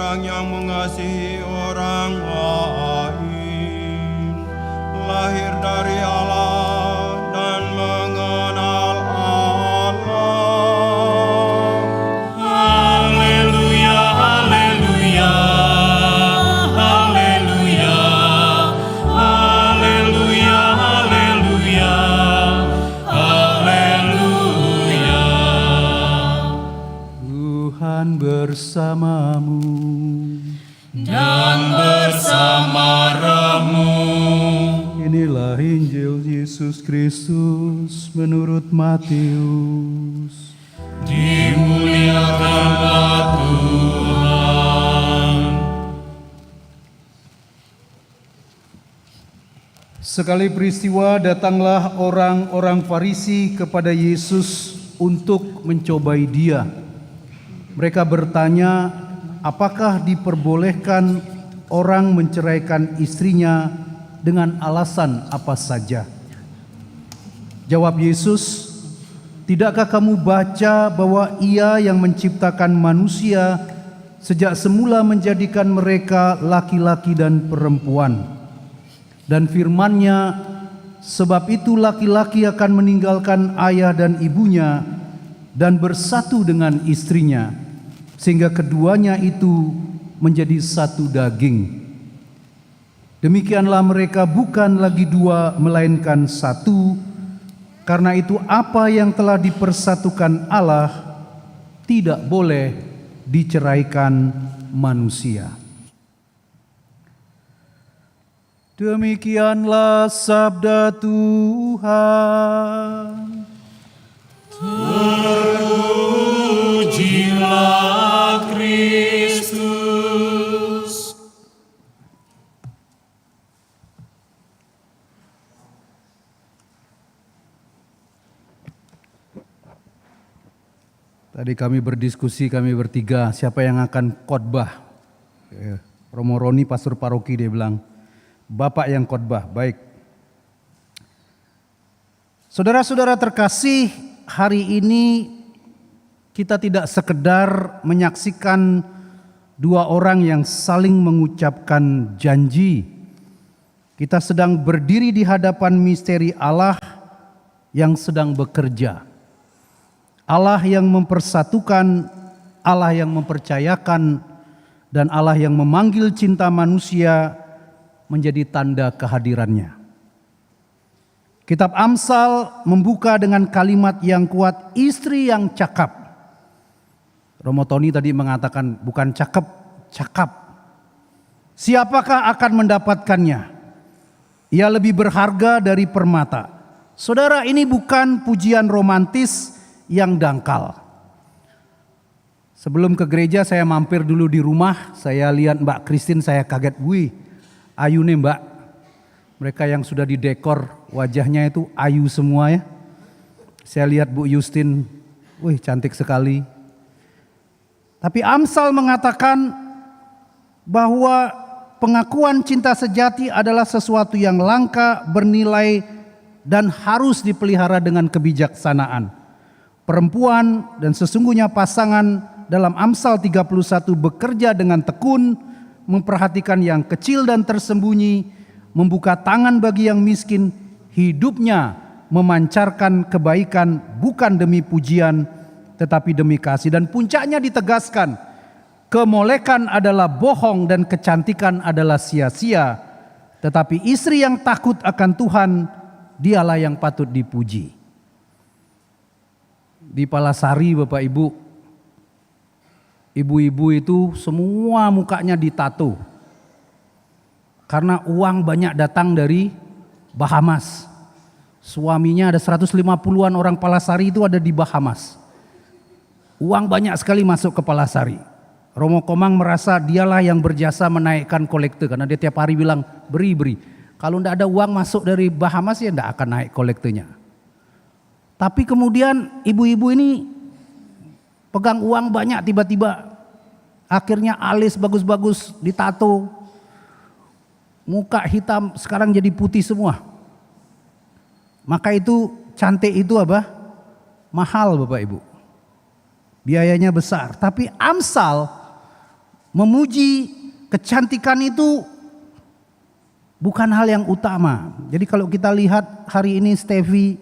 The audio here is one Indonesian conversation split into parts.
orang yang mengasihi orang lain, lahir dari Allah dan mengenal Allah. Haleluya, haleluya, haleluya, haleluya, haleluya, haleluya. Tuhan bersamamu. Dan bersama rohmu. Inilah Injil Yesus Kristus menurut Matius. Dimuliakanlah Tuhan. Sekali peristiwa datanglah orang-orang Farisi kepada Yesus untuk mencobai Dia. Mereka bertanya, apakah diperbolehkan orang menceraikan istrinya dengan alasan apa saja? Jawab Yesus, tidakkah kamu baca bahwa Ia yang menciptakan manusia sejak semula menjadikan mereka laki-laki dan perempuan? Dan firman-Nya, sebab itu laki-laki akan meninggalkan ayah dan ibunya dan bersatu dengan istrinya, sehingga keduanya itu menjadi satu daging. Demikianlah mereka bukan lagi dua, melainkan satu. Karena itu apa yang telah dipersatukan Allah tidak boleh diceraikan manusia. Demikianlah sabda Tuhan. Terpujilah Kristus. Tadi kami berdiskusi, kami bertiga, siapa yang akan khotbah? Romo Roni, pastor paroki, dia bilang, Bapak yang khotbah, baik. Saudara-saudara terkasih, hari ini kita tidak sekedar menyaksikan dua orang yang saling mengucapkan janji. Kita sedang berdiri di hadapan misteri Allah yang sedang bekerja. Allah yang mempersatukan, Allah yang mempercayakan, dan Allah yang memanggil cinta manusia menjadi tanda kehadirannya. Kitab Amsal membuka dengan kalimat yang kuat, istri yang cakap. Romo Tony tadi mengatakan bukan cakep, cakap. Siapakah akan mendapatkannya? Ia lebih berharga dari permata. Saudara, ini bukan pujian romantis yang dangkal. Sebelum ke gereja saya mampir dulu di rumah, saya lihat Mbak Christine, saya kaget, wih ayu nih Mbak. Mereka yang sudah didekor wajahnya itu ayu semua ya. Saya lihat Bu Justin, wih cantik sekali. Tapi Amsal mengatakan bahwa pengakuan cinta sejati adalah sesuatu yang langka, bernilai, dan harus dipelihara dengan kebijaksanaan. Perempuan dan sesungguhnya pasangan dalam Amsal 31 bekerja dengan tekun, memperhatikan yang kecil dan tersembunyi, membuka tangan bagi yang miskin, hidupnya memancarkan kebaikan bukan demi pujian tetapi demi kasih. Dan puncaknya ditegaskan, kemolekan adalah bohong dan kecantikan adalah sia-sia, tetapi istri yang takut akan Tuhan, dialah yang patut dipuji. Di Palasari Bapak Ibu, ibu-ibu itu semua mukanya ditato. Karena uang banyak datang dari Bahamas. Suaminya ada 150-an orang Palasari itu ada di Bahamas. Uang banyak sekali masuk ke Palasari. Romo Komang merasa dialah yang berjasa menaikkan kolekte. Karena dia tiap hari bilang beri. Kalau tidak ada uang masuk dari Bahamas ya tidak akan naik kolektenya. Tapi kemudian ibu-ibu ini pegang uang banyak, tiba-tiba akhirnya alis bagus-bagus ditato, muka hitam sekarang jadi putih semua. Maka itu cantik itu apa? Mahal Bapak Ibu. Biayanya besar. Tapi Amsal Memuji kecantikan itu bukan hal yang utama. Jadi kalau kita lihat hari ini Stevie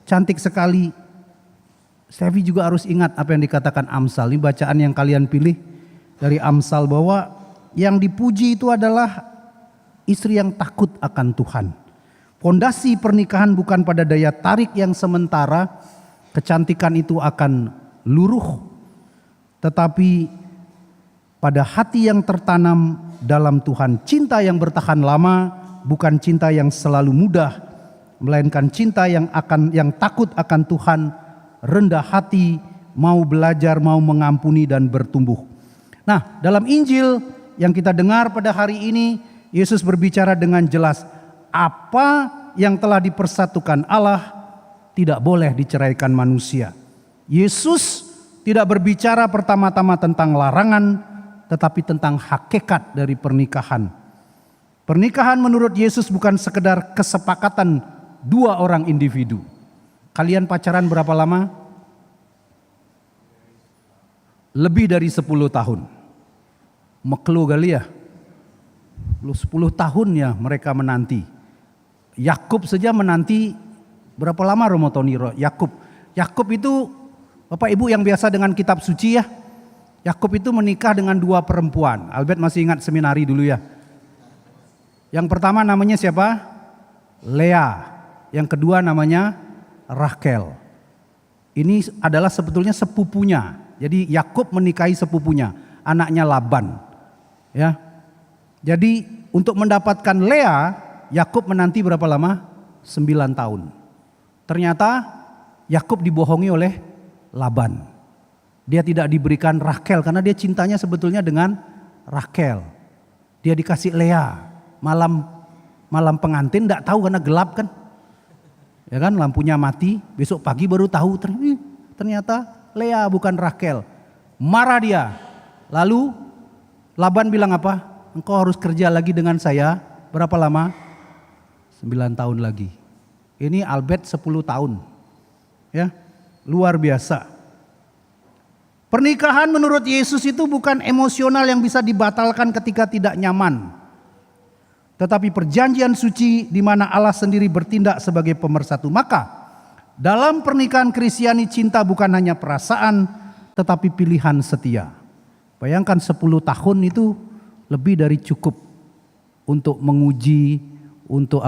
cantik sekali. Stevie juga harus ingat apa yang dikatakan Amsal. Ini bacaan yang kalian pilih dari Amsal, bahwa yang dipuji itu adalah istri yang takut akan Tuhan. Fondasi pernikahan bukan pada daya tarik yang sementara, kecantikan itu akan luruh, tetapi pada hati yang tertanam dalam Tuhan. Cinta yang bertahan lama bukan cinta yang selalu mudah, melainkan cinta yang takut akan Tuhan, rendah hati, mau belajar, mau mengampuni dan bertumbuh. Nah, dalam Injil yang kita dengar pada hari ini, Yesus berbicara dengan jelas, apa yang telah dipersatukan Allah tidak boleh diceraikan manusia. Yesus tidak berbicara pertama-tama tentang larangan, tetapi tentang hakikat dari pernikahan. Pernikahan menurut Yesus bukan sekedar kesepakatan dua orang individu. Kalian pacaran berapa lama? Lebih dari 10 tahun. Meklu kali ya. 10 tahun ya mereka menanti. Yakub saja menanti berapa lama Romo Tony? Yakub itu Bapak Ibu yang biasa dengan kitab suci ya. Yakub itu menikah dengan 2 perempuan. Albert masih ingat seminari dulu ya. Yang pertama namanya siapa? Lea. Yang kedua namanya Rachel. Ini adalah sebetulnya sepupunya. Jadi Yakub menikahi sepupunya, anaknya Laban. Ya. Jadi untuk mendapatkan Lea, Yakub menanti berapa lama? 9 tahun. Ternyata Yakub dibohongi oleh Laban. Dia tidak diberikan Rachel karena dia cintanya sebetulnya dengan Rachel. Dia dikasih Lea. Malam pengantin enggak tahu karena gelap kan. Ya kan, lampunya mati, besok pagi baru tahu ternyata Lea bukan Rachel. Marah dia. Lalu Laban bilang apa? Engkau harus kerja lagi dengan saya. Berapa lama? 9 tahun lagi. Ini Albert 10 tahun. Ya, luar biasa. Pernikahan menurut Yesus itu bukan emosional yang bisa dibatalkan ketika tidak nyaman. Tetapi perjanjian suci di mana Allah sendiri bertindak sebagai pemersatu. Maka dalam pernikahan Kristiani cinta bukan hanya perasaan tetapi pilihan setia. Bayangkan 10 tahun itu lebih dari cukup untuk menguji, untuk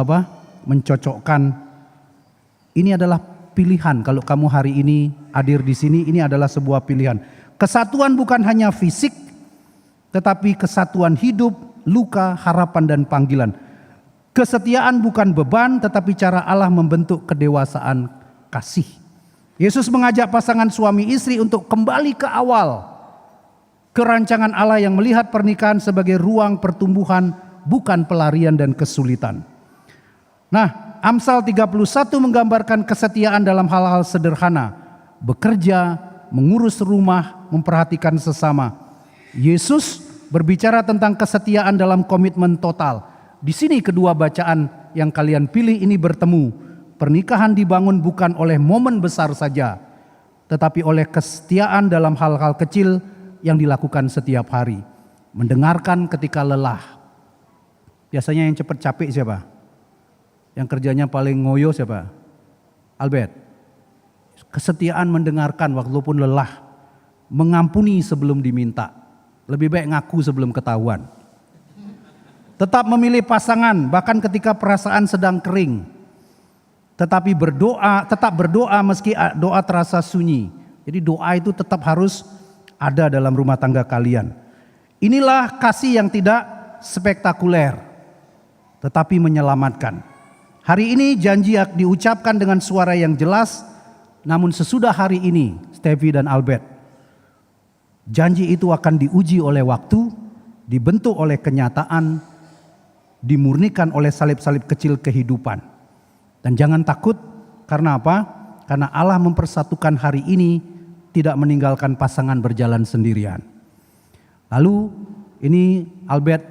mencocokkan. Ini adalah pilihan. Kalau kamu hari ini hadir di sini, ini adalah sebuah pilihan. Kesatuan bukan hanya fisik tetapi kesatuan hidup, luka, harapan dan panggilan. Kesetiaan bukan beban tetapi cara Allah membentuk kedewasaan kasih. Yesus mengajak pasangan suami istri untuk kembali ke awal, ke rancangan Allah yang melihat pernikahan sebagai ruang pertumbuhan, bukan pelarian dan kesulitan. Nah, Amsal 31 menggambarkan kesetiaan dalam hal-hal sederhana, bekerja, mengurus rumah, memperhatikan sesama. Yesus berbicara tentang kesetiaan dalam komitmen total. Di sini kedua bacaan yang kalian pilih ini bertemu. Pernikahan dibangun bukan oleh momen besar saja, tetapi oleh kesetiaan dalam hal-hal kecil yang dilakukan setiap hari. Mendengarkan ketika lelah. Biasanya yang cepat capek siapa? Yang kerjanya paling ngoyo siapa? Albert. Kesetiaan mendengarkan walaupun lelah. Mengampuni sebelum diminta. Lebih baik ngaku sebelum ketahuan. Tetap memilih pasangan bahkan ketika perasaan sedang kering. Tetapi tetap berdoa meski doa terasa sunyi. Jadi doa itu tetap harus ada dalam rumah tangga kalian. Inilah kasih yang tidak spektakuler, tetapi menyelamatkan. Hari ini janji diucapkan dengan suara yang jelas, namun sesudah hari ini, Stevie dan Albert, janji itu akan diuji oleh waktu, dibentuk oleh kenyataan, dimurnikan oleh salib-salib kecil kehidupan. Dan jangan takut, karena apa? Karena Allah mempersatukan hari ini, tidak meninggalkan pasangan berjalan sendirian. Lalu ini Albert,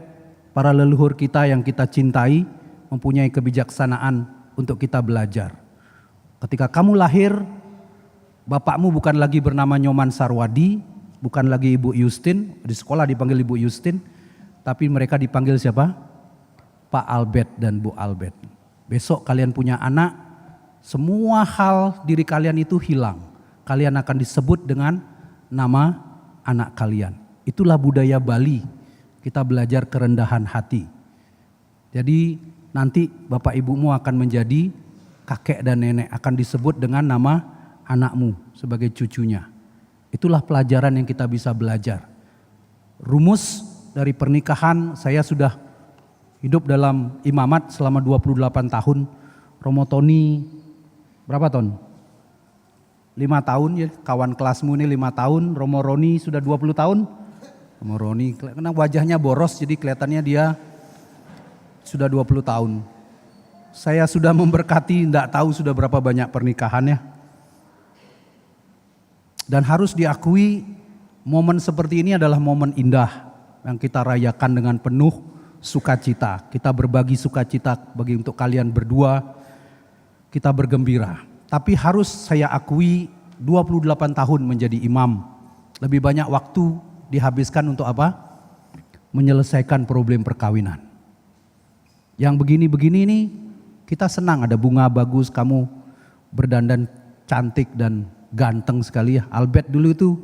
para leluhur kita yang kita cintai, mempunyai kebijaksanaan untuk kita belajar. Ketika kamu lahir, bapakmu bukan lagi bernama Nyoman Sarwadi, bukan lagi Ibu Justin, di sekolah dipanggil Ibu Justin, tapi mereka dipanggil siapa? Pak Albert dan Bu Albert. Besok kalian punya anak, semua hal diri kalian itu hilang. Kalian akan disebut dengan nama anak kalian. Itulah budaya Bali, kita belajar kerendahan hati. Jadi nanti bapak ibumu akan menjadi kakek dan nenek, akan disebut dengan nama anakmu sebagai cucunya. Itulah pelajaran yang kita bisa belajar. Rumus dari pernikahan, saya sudah hidup dalam imamat selama 28 tahun. Romo Tony berapa tahun? 5 tahun ya, kawan kelasmu ini 5 tahun. Romo Roni sudah 20 tahun. Romo Roni, karena wajahnya boros jadi kelihatannya dia sudah 20 tahun. Saya sudah memberkati, tidak tahu sudah berapa banyak pernikahannya. Dan harus diakui momen seperti ini adalah momen indah yang kita rayakan dengan penuh sukacita. Kita berbagi sukacita bagi untuk kalian berdua, kita bergembira. Tapi harus saya akui 28 tahun menjadi imam. Lebih banyak waktu dihabiskan untuk apa? Menyelesaikan problem perkawinan. Yang begini-begini ini kita senang, ada bunga bagus, kamu berdandan cantik dan ganteng sekali ya. Albert dulu itu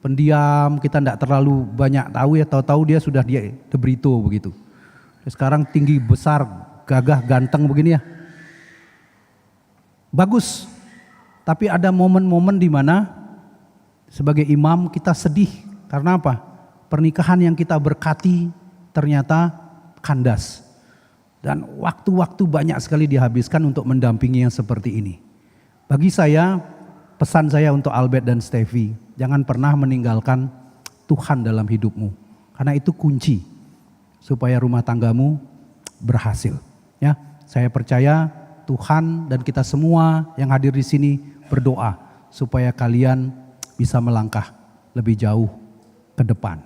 pendiam, kita tidak terlalu banyak tahu ya, tahu-tahu dia sudah dia De Brito begitu. Sekarang tinggi besar, gagah, ganteng begini ya. Bagus. Tapi ada momen-momen di mana sebagai imam kita sedih. Karena apa? Pernikahan yang kita berkati ternyata kandas. Dan waktu-waktu banyak sekali dihabiskan untuk mendampingi yang seperti ini. Bagi saya, pesan saya untuk Albert dan Steffi, jangan pernah meninggalkan Tuhan dalam hidupmu. Karena itu kunci supaya rumah tanggamu berhasil. Ya, saya percaya Tuhan dan kita semua yang hadir di sini berdoa supaya kalian bisa melangkah lebih jauh ke depan.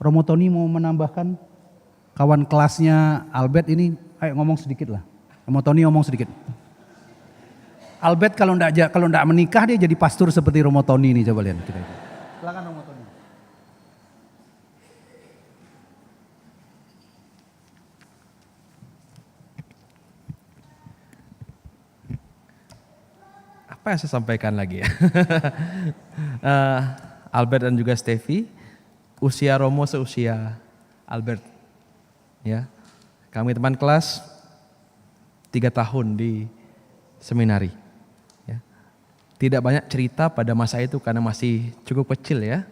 Romo Tony mau menambahkan, kawan kelasnya Albert ini, ayo ngomong sedikit lah. Romo Tony ngomong sedikit. Albert kalau enggak menikah dia jadi pastor seperti Romo Tony ini, coba lihat. Silakan Romo Tony. Apa yang saya sampaikan lagi ya? Albert dan juga Steffi, usia Romo seusia Albert. Ya, kami teman kelas 3 tahun di seminari. Ya. Tidak banyak cerita pada masa itu karena masih cukup kecil ya.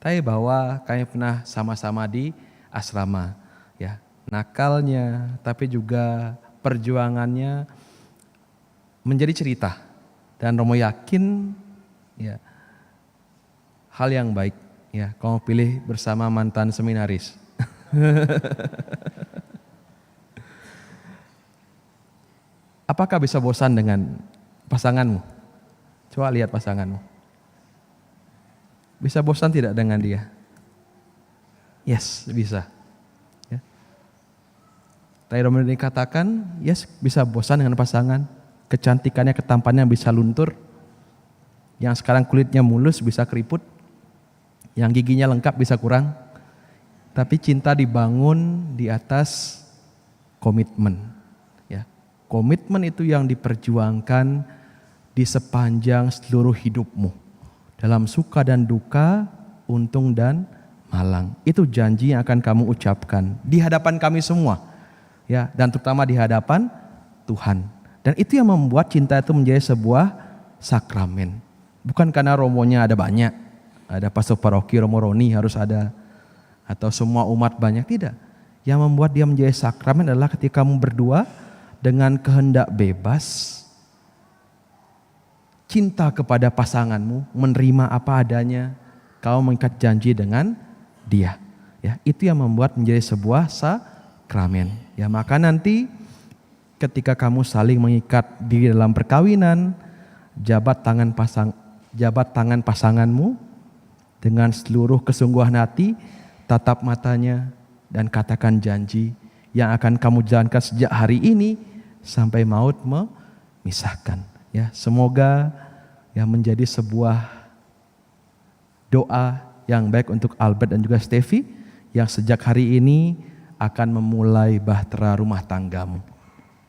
Tapi bahwa kami pernah sama-sama di asrama. Ya, nakalnya, tapi juga perjuangannya menjadi cerita. Dan Romo yakin ya hal yang baik ya kamu pilih bersama mantan seminaris. Apakah bisa bosan dengan pasanganmu? Coba lihat pasanganmu. Bisa bosan tidak dengan dia? Yes, bisa. Ya. Tapi Romo dikatakan, yes, bisa bosan dengan pasangan. Kecantikannya, ketampannya bisa luntur. Yang sekarang kulitnya mulus bisa keriput. Yang giginya lengkap bisa kurang. Tapi cinta dibangun di atas komitmen. Ya. Komitmen itu yang diperjuangkan di sepanjang seluruh hidupmu. Dalam suka dan duka, untung dan malang. Itu janji yang akan kamu ucapkan di hadapan kami semua. Ya, dan terutama di hadapan Tuhan. Dan itu yang membuat cinta itu menjadi sebuah sakramen. Bukan karena romonya ada banyak. Ada pastor paroki, Romo Roni harus ada. Atau semua umat banyak, tidak. Yang membuat dia menjadi sakramen adalah ketika kamu berdua dengan kehendak bebas. Cinta kepada pasanganmu, menerima apa adanya. Kau mengikat janji dengan dia. Ya, itu yang membuat menjadi sebuah sakramen. Ya, maka nanti ketika kamu saling mengikat diri dalam perkawinan, jabat tangan pasanganmu dengan seluruh kesungguhan hati, tatap matanya dan katakan janji yang akan kamu jalankan sejak hari ini sampai maut memisahkan. Ya, semoga yang menjadi sebuah doa yang baik untuk Albert dan juga Steffi yang sejak hari ini akan memulai bahtera rumah tanggamu.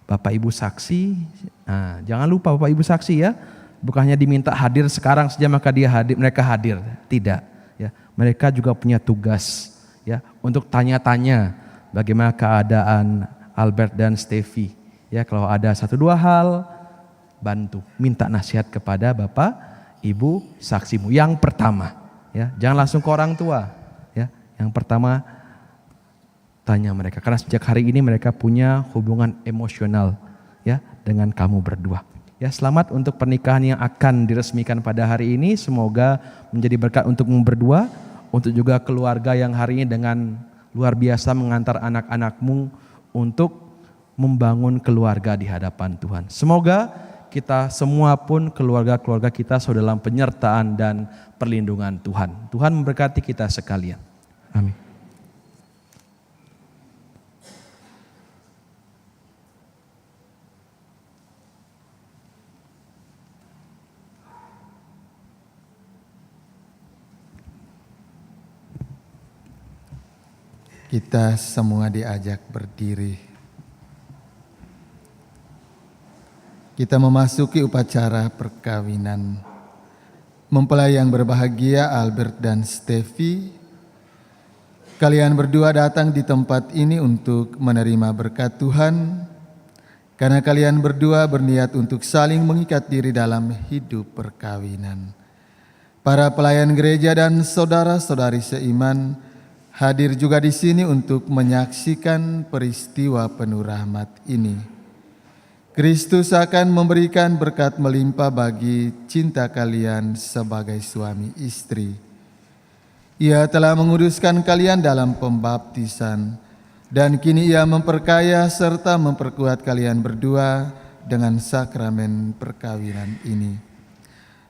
Bapak Ibu saksi, nah, jangan lupa Bapak Ibu saksi ya, bukannya diminta hadir sekarang saja maka mereka hadir, tidak. Ya, mereka juga punya tugas ya untuk tanya-tanya bagaimana keadaan Albert dan Steffi. Ya, kalau ada 1-2 hal, bantu, minta nasihat kepada Bapak Ibu saksimu. Yang pertama, ya, jangan langsung ke orang tua. Ya, yang pertama tanya mereka, karena sejak hari ini mereka punya hubungan emosional ya dengan kamu berdua. Ya, selamat untuk pernikahan yang akan diresmikan pada hari ini. Semoga menjadi berkat untukmu berdua, untuk juga keluarga yang hari ini dengan luar biasa mengantar anak-anakmu untuk membangun keluarga di hadapan Tuhan. Semoga kita semua pun keluarga-keluarga kita selalu dalam penyertaan dan perlindungan Tuhan. Tuhan memberkati kita sekalian. Amin. Kita semua diajak berdiri. Kita memasuki upacara perkawinan. Mempelai yang berbahagia Albert dan Steffi, kalian berdua datang di tempat ini untuk menerima berkat Tuhan, karena kalian berdua berniat untuk saling mengikat diri dalam hidup perkawinan. Para pelayan gereja dan saudara-saudari seiman hadir juga di sini untuk menyaksikan peristiwa penuh rahmat ini. Kristus akan memberikan berkat melimpah bagi cinta kalian sebagai suami istri. Ia telah menguduskan kalian dalam pembaptisan, dan kini Ia memperkaya serta memperkuat kalian berdua dengan sakramen perkawinan ini.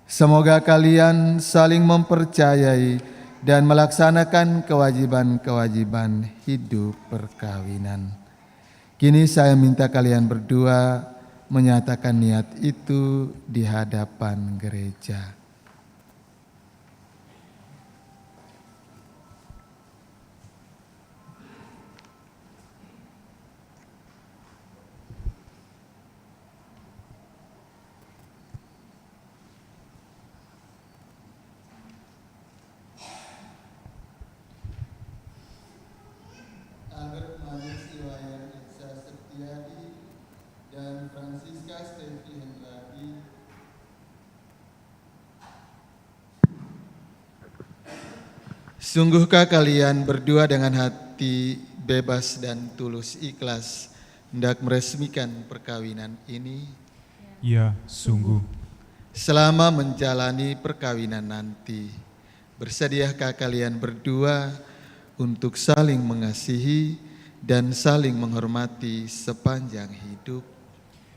Semoga kalian saling mempercayai dan melaksanakan kewajiban-kewajiban hidup perkawinan. Kini saya minta kalian berdua menyatakan niat itu di hadapan gereja. Albert Manis Iwayan Itza Septiadi dan Francisca Steffi Hendradi Sungguhkah kalian berdua dengan hati bebas dan tulus ikhlas hendak meresmikan perkawinan ini? Ya, sungguh. Selama menjalani perkawinan nanti, bersediakah kalian berdua untuk saling mengasihi dan saling menghormati sepanjang hidup?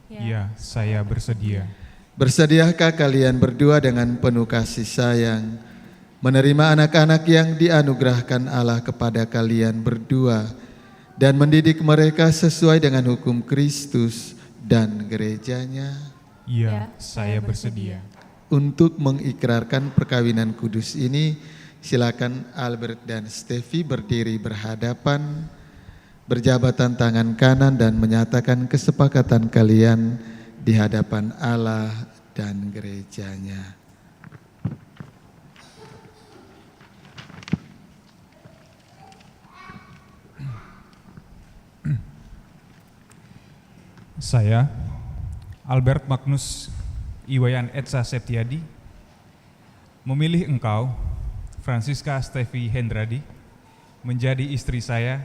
Ya, saya bersedia. Bersediakah kalian berdua dengan penuh kasih sayang menerima anak-anak yang dianugerahkan Allah kepada kalian berdua dan mendidik mereka sesuai dengan hukum Kristus dan gerejanya? Ya, saya bersedia. Untuk mengikrarkan perkawinan kudus ini, silakan Albert dan Steffi berdiri berhadapan, berjabatan tangan kanan dan menyatakan kesepakatan kalian di hadapan Allah dan gerejanya. Saya, Albert Magnus Iwayan Etsa Septiadi, memilih engkau, Francisca Steffi Hendradi, menjadi istri saya.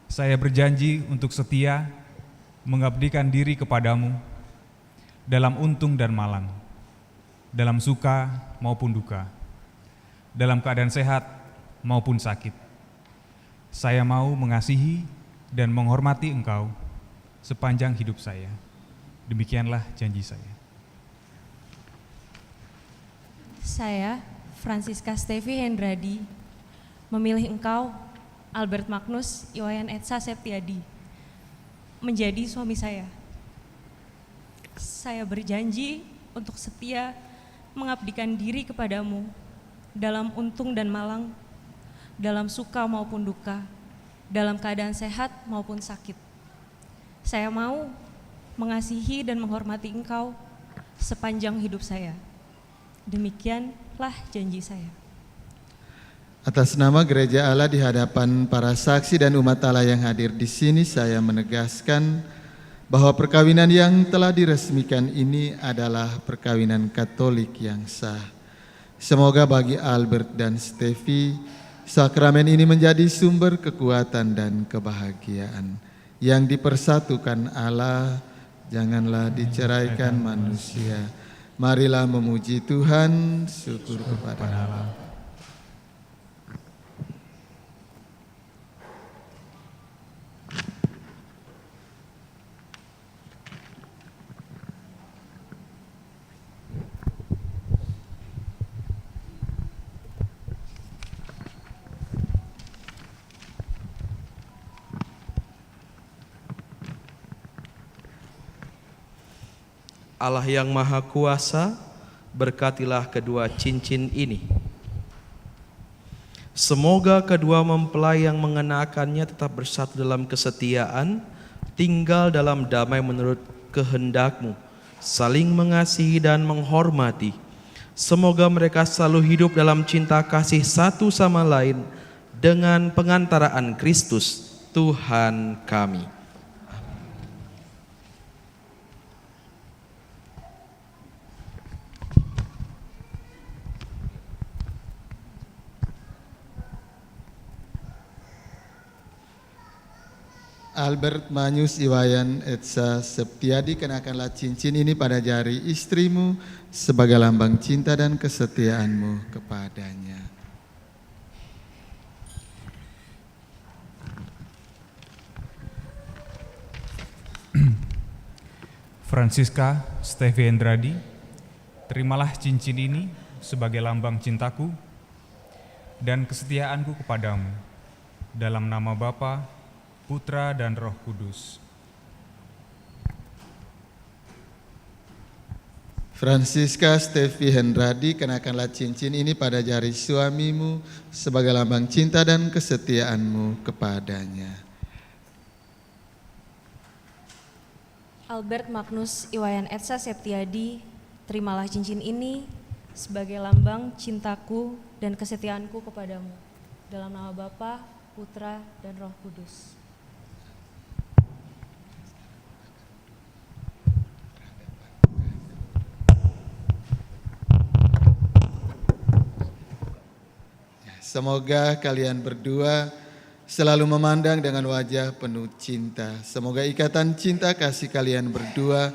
Saya berjanji untuk setia mengabdikan diri kepadamu dalam untung dan malang, dalam suka maupun duka, dalam keadaan sehat maupun sakit. Saya mau mengasihi dan menghormati engkau sepanjang hidup saya. Demikianlah janji saya. Saya, Francisca Steffi Hendradi, memilih engkau, Albert Magnus Iwayan Etsa Septiadi, menjadi suami saya. Saya berjanji untuk setia mengabdikan diri kepadamu dalam untung dan malang, dalam suka maupun duka, dalam keadaan sehat maupun sakit. Saya mau mengasihi dan menghormati Engkau sepanjang hidup saya. Demikianlah janji saya. Atas nama Gereja Allah di hadapan para saksi dan umat Allah yang hadir di sini, saya menegaskan bahwa perkawinan yang telah diresmikan ini adalah perkawinan Katolik yang sah. Semoga bagi Albert dan Stevi, sakramen ini menjadi sumber kekuatan dan kebahagiaan. Yang dipersatukan Allah, janganlah diceraikan manusia. Marilah memuji Tuhan, syukur kepada Allah. Allah yang Maha Kuasa, berkatilah kedua cincin ini. Semoga kedua mempelai yang mengenakannya tetap bersatu dalam kesetiaan, tinggal dalam damai menurut kehendak-Mu, saling mengasihi dan menghormati. Semoga mereka selalu hidup dalam cinta kasih satu sama lain dengan pengantaraan Kristus, Tuhan kami. Albert Manyus Iwayan Etsa Septiadi, kenakanlah cincin ini pada jari istrimu sebagai lambang cinta dan kesetiaanmu kepadanya. Francisca Stevi Hendradi, terimalah cincin ini sebagai lambang cintaku dan kesetiaanku kepadamu, dalam nama Bapa, Putra dan Roh Kudus. Francisca Stevi Hendradi, kenakanlah cincin ini pada jari suamimu sebagai lambang cinta dan kesetiaanmu kepadanya. Albert Magnus Iwayan Etsa Septiadi, terimalah cincin ini sebagai lambang cintaku dan kesetiaanku kepadamu, dalam nama Bapa, Putra, dan Roh Kudus. Semoga kalian berdua selalu memandang dengan wajah penuh cinta. Semoga ikatan cinta kasih kalian berdua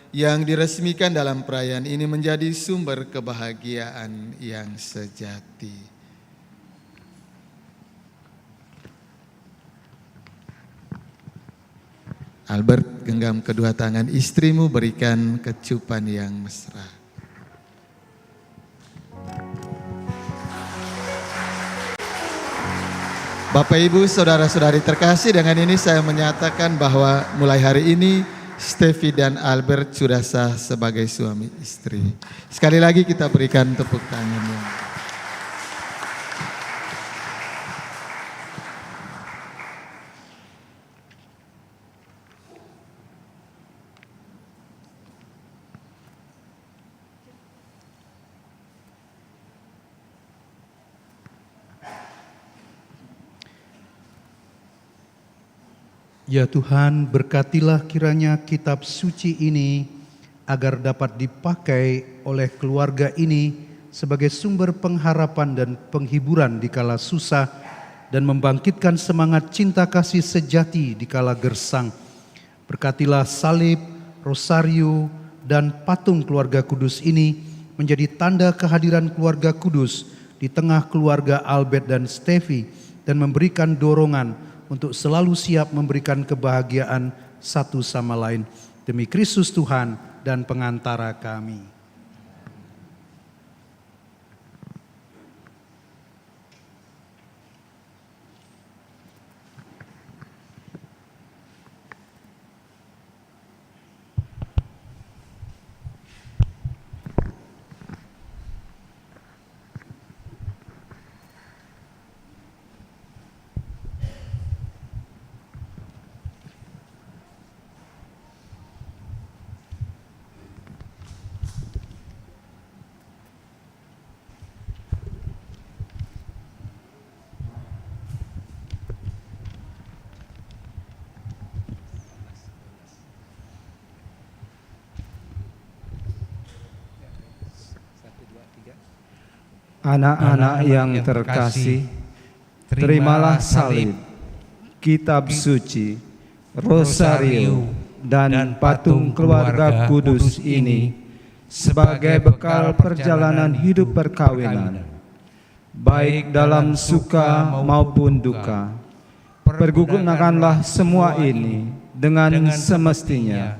yang diresmikan dalam perayaan ini menjadi sumber kebahagiaan yang sejati. Albert, genggam kedua tangan istrimu, berikan kecupan yang mesra. Bapak Ibu, saudara-saudari terkasih, dengan ini saya menyatakan bahwa mulai hari ini Stevi dan Albert sudah sah sebagai suami istri. Sekali lagi kita berikan tepuk tangannya. Ya Tuhan, berkatilah kiranya kitab suci ini agar dapat dipakai oleh keluarga ini sebagai sumber pengharapan dan penghiburan di kala susah dan membangkitkan semangat cinta kasih sejati di kala gersang. Berkatilah salib, rosario, dan patung keluarga kudus ini menjadi tanda kehadiran keluarga kudus di tengah keluarga Albert dan Stevi dan memberikan dorongan untuk selalu siap memberikan kebahagiaan satu sama lain. Demi Kristus Tuhan dan pengantara kami. Anak-anak yang terkasih, terimalah salib, kitab suci, rosario, dan patung keluarga kudus ini sebagai bekal perjalanan hidup perkawinan, baik dalam suka maupun duka. Pergunakanlah semua ini dengan semestinya.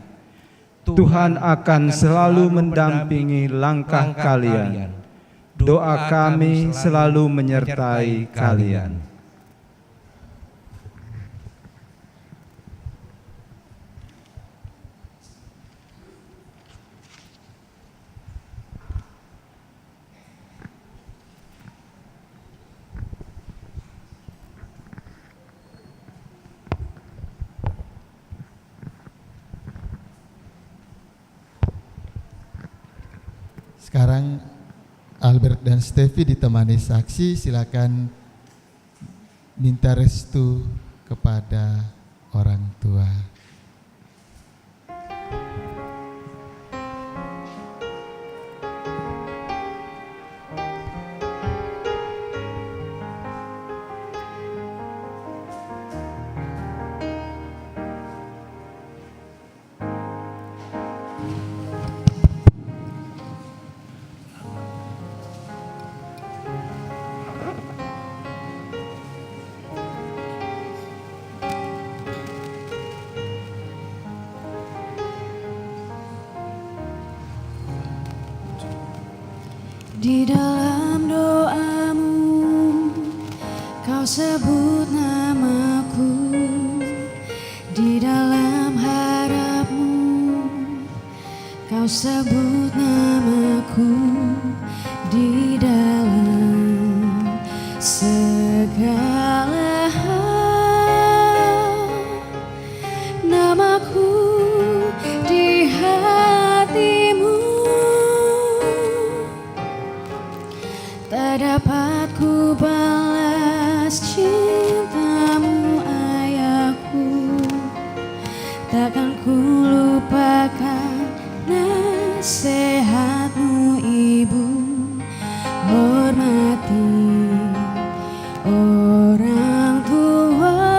Tuhan akan selalu mendampingi langkah kalian. Doa kami selalu menyertai kalian. Sekarang Albert dan Stevi ditemani saksi, silakan minta restu kepada orang tua. Di dalam doamu, kau sebut namaku. Di dalam harapmu, kau sebut namaku. Di dalam segala hal, namaku di hatimu. Tak dapat ku balas cintamu ayahku, takkan ku lupakan nasihatmu ibu. Hormati orang tuamu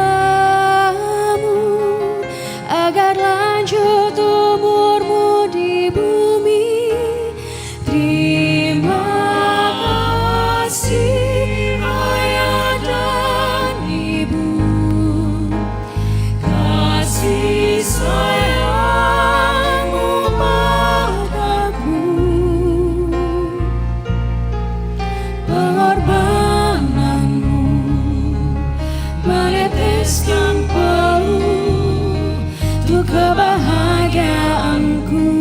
agar lanjut umurmu di bumi. Terima kasih ayah dan ibu, kasih sayangmu padaku, pengorbananmu meneteskan peluh untuk kebahagiaanku.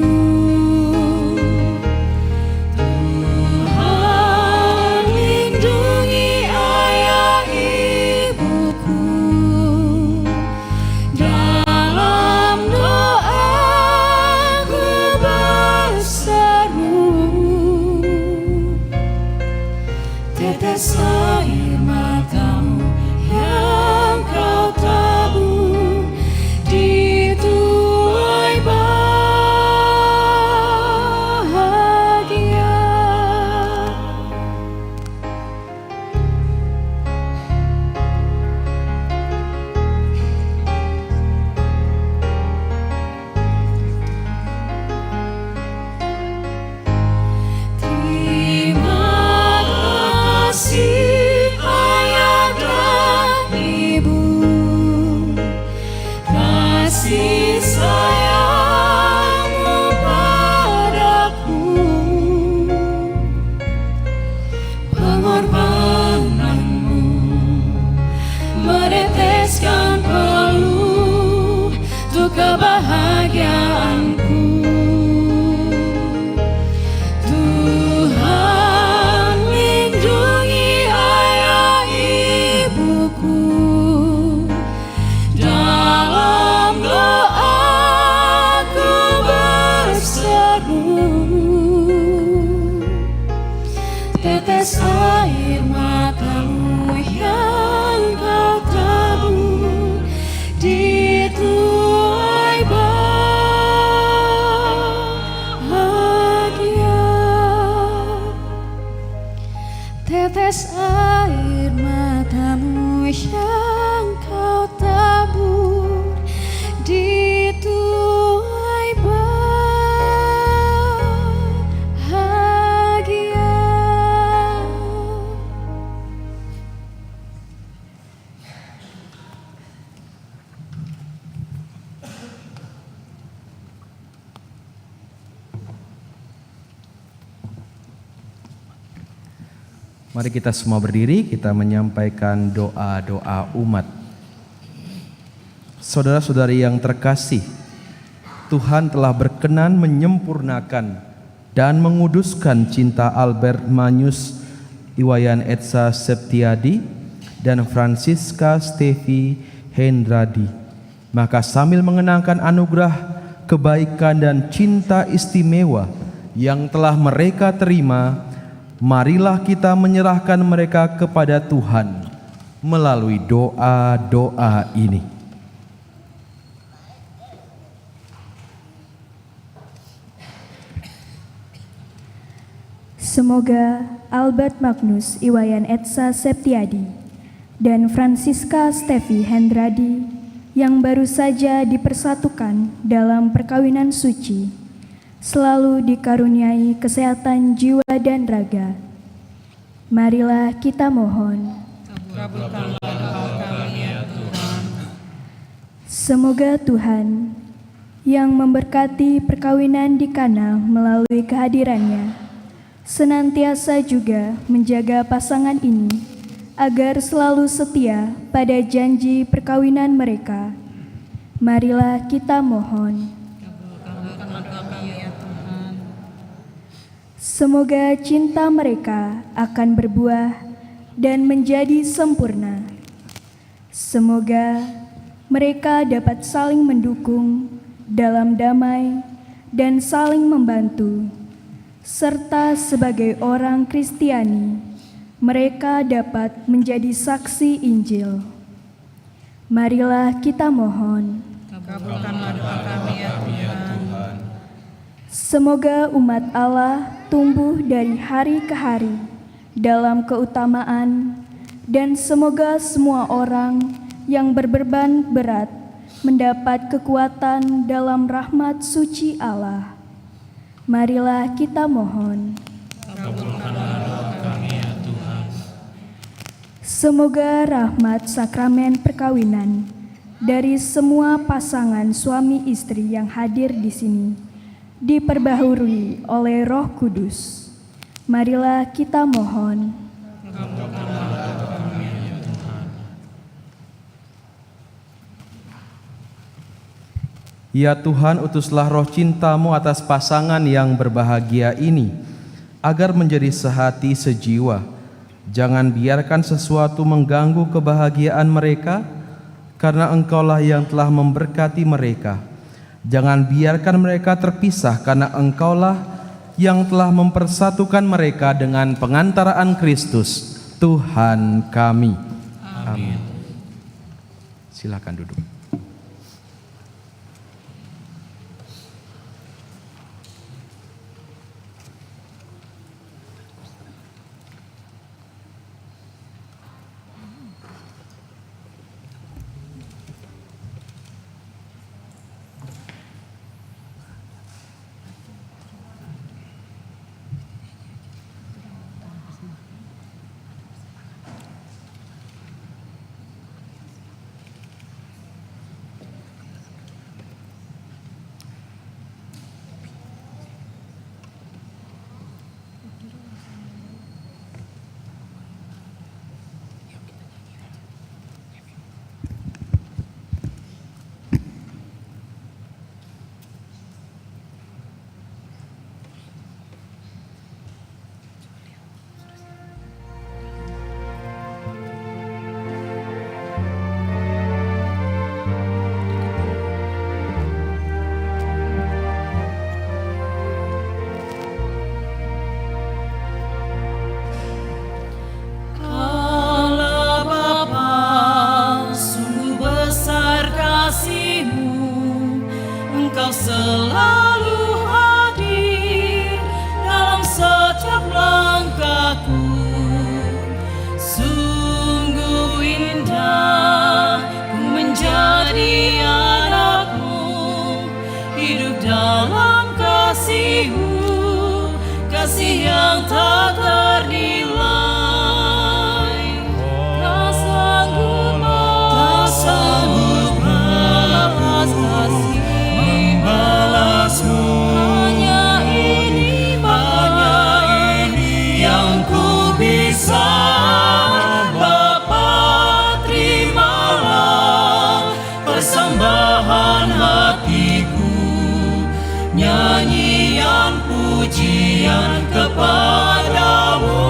Tetes air matamu yang kau tabur di tuai bahagia. Terima kasih ayah dan ibu, kasih sayangmu padaku, pengorbananmu meneteskan peluh untuk kebahagiaanku. Tuhan lindungi ayah ibuku, dalam doaku berseru. Tetes air matamu yang kau tabur di tuai bahagia. Mari kita semua berdiri, kita menyampaikan doa-doa umat. Saudara-saudari yang terkasih, Tuhan telah berkenan menyempurnakan dan menguduskan cinta Albert Manius Iwayan Etsa Septiadi dan Francisca Stevi Hendradi. Maka sambil mengenangkan anugerah, kebaikan dan cinta istimewa yang telah mereka terima, marilah kita menyerahkan mereka kepada Tuhan melalui doa-doa ini. Semoga Albert Magnus Iwayan Etsa Septiadi dan Francisca Stevi Hendradi yang baru saja dipersatukan dalam perkawinan suci selalu dikaruniai kesehatan jiwa dan raga. Marilah kita mohon. Kabulkanlah doa kami ya Tuhan. Semoga Tuhan yang memberkati perkawinan di Kana melalui kehadirannya senantiasa juga menjaga pasangan ini agar selalu setia pada janji perkawinan mereka. Marilah kita mohon. Semoga cinta mereka akan berbuah dan menjadi sempurna. Semoga mereka dapat saling mendukung dalam damai dan saling membantu, serta sebagai orang Kristiani, mereka dapat menjadi saksi Injil. Marilah kita mohon. Kabulkanlah doa kami ya Tuhan. Semoga umat Allah tumbuh dari hari ke hari dalam keutamaan, dan semoga semua orang yang berbeban berat mendapat kekuatan dalam rahmat suci Allah. Marilah kita mohon. Kabulkanlah doa kami ya Tuhan. Semoga rahmat sakramen perkawinan dari semua pasangan suami istri yang hadir di sini diperbaharui oleh Roh Kudus. Marilah kita mohon. Kabulkanlah doa kami ya Tuhan. Ya Tuhan, utuslah roh cinta-Mu atas pasangan yang berbahagia ini, agar menjadi sehati sejiwa. Jangan biarkan sesuatu mengganggu kebahagiaan mereka, karena Engkaulah yang telah memberkati mereka. Jangan biarkan mereka terpisah, karena Engkaulah yang telah mempersatukan mereka dengan pengantaraan Kristus, Tuhan kami. Amin. Silakan duduk. persembahan hatiku, nyanyian pujian kepadamu.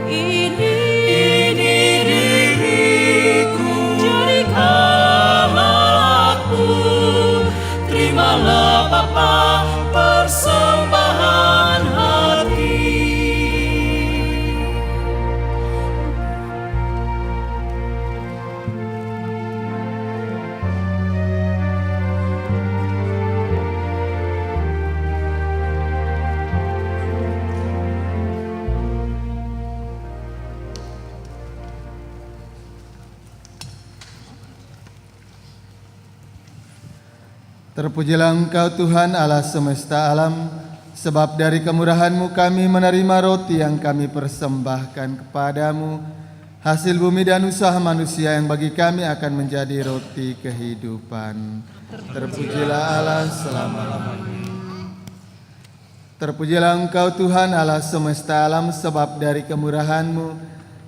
Ini diriku, jadikanlah aku, terimalah Bapa persembahan hati. Terpujilah Engkau Tuhan Allah semesta alam, sebab dari kemurahan-Mu kami menerima roti yang kami persembahkan kepadamu, hasil bumi dan usaha manusia yang bagi kami akan menjadi roti kehidupan. Terpujilah Allah selama-lamanya. Terpujilah Engkau Tuhan Allah semesta alam, sebab dari kemurahan-Mu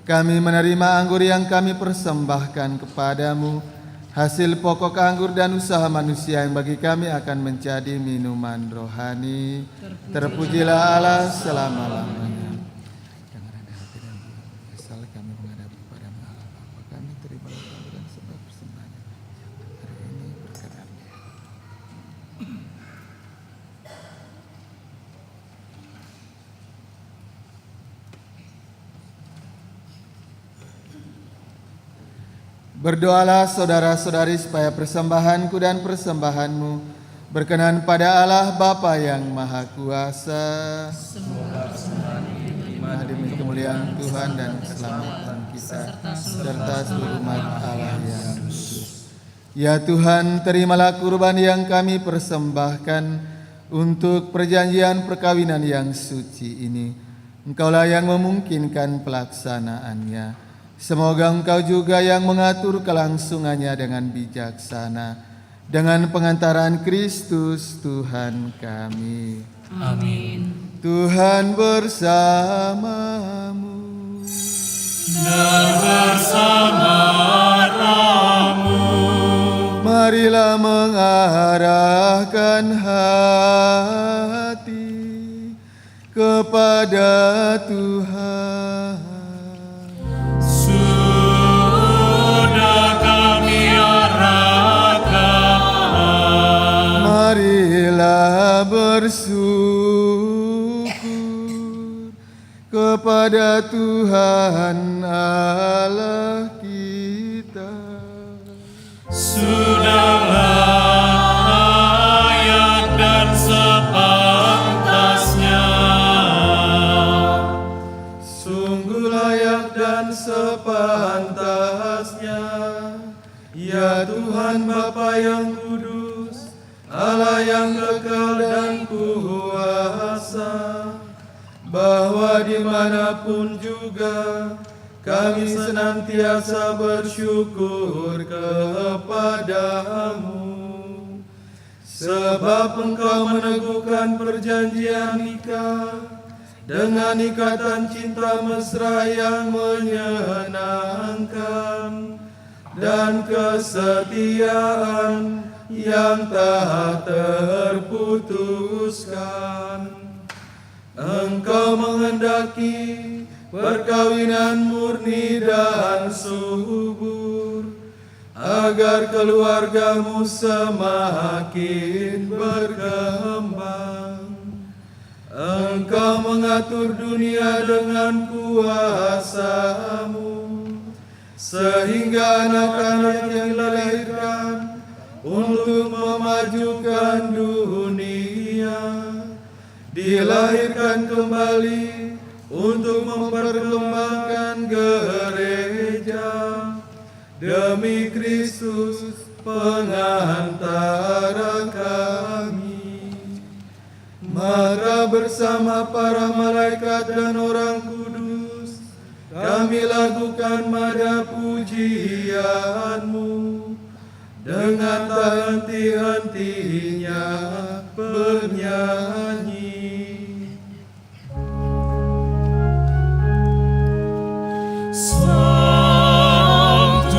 kami menerima anggur yang kami persembahkan kepadamu, hasil pokok anggur dan usaha manusia yang bagi kami akan menjadi minuman rohani. Terpujilah Allah selama-lamanya. Jangan ada hati dan asal kami menghadap kepada Allah Bapa kami, terimalah kami dan sebab persembahan hari ini berkenan. Berdoalah saudara-saudari supaya persembahanku dan persembahanmu berkenan pada Allah Bapa yang Maha Kuasa. Semoga persembahan ini diterima demi kemuliaan Tuhan dan keselamatan kita serta seluruh umat Allah yang kudus. Ya Tuhan, terimalah kurban yang kami persembahkan untuk perjanjian perkawinan yang suci ini. Engkaulah yang memungkinkan pelaksanaannya. Semoga Engkau juga yang mengatur kelangsungannya dengan bijaksana, dengan pengantaran Kristus Tuhan kami. Amin. Tuhan bersamamu Dan bersama rohmu. Marilah mengarahkan hati kepada Tuhan. Sudah kami arahkan. Marilah bersyukur kepada Tuhan Allah kita. Sudah layak dan sepantasnya. Sungguh layak dan sepantasnya, ya Tuhan Bapa yang kudus, Allah yang kekal dan kuasa, bahwa dimanapun juga kami senantiasa bersyukur kepadamu, sebab Engkau meneguhkan perjanjian nikah dengan ikatan cinta mesra yang menyenangkan dan kesetiaan yang tak terputuskan. Engkau menghendaki perkawinan murni dan subur, agar keluargamu semakin berkembang. Engkau mengatur dunia dengan kuasa-Mu, sehingga anak-anak yang dilahirkan untuk memajukan dunia dilahirkan kembali untuk memperkembangkan gereja demi Kristus pengantara kami. Maka bersama para malaikat dan orang kudus kami lakukan mada pujian-Mu dengan tak henti-hentinya bernyanyi. Sanctus,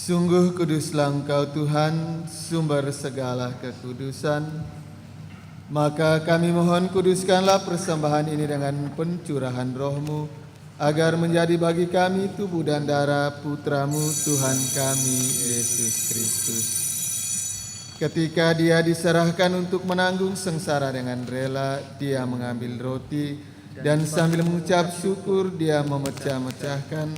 Sungguh kuduslah Engkau Tuhan, sumber segala kekudusan. Maka kami mohon kuduskanlah persembahan ini dengan pencurahan roh-Mu, agar menjadi bagi kami tubuh dan darah Putra-Mu Tuhan kami, Yesus Kristus. Ketika Dia diserahkan untuk menanggung sengsara dengan rela, Dia mengambil roti dan sambil mengucap syukur Dia memecah-mecahkan,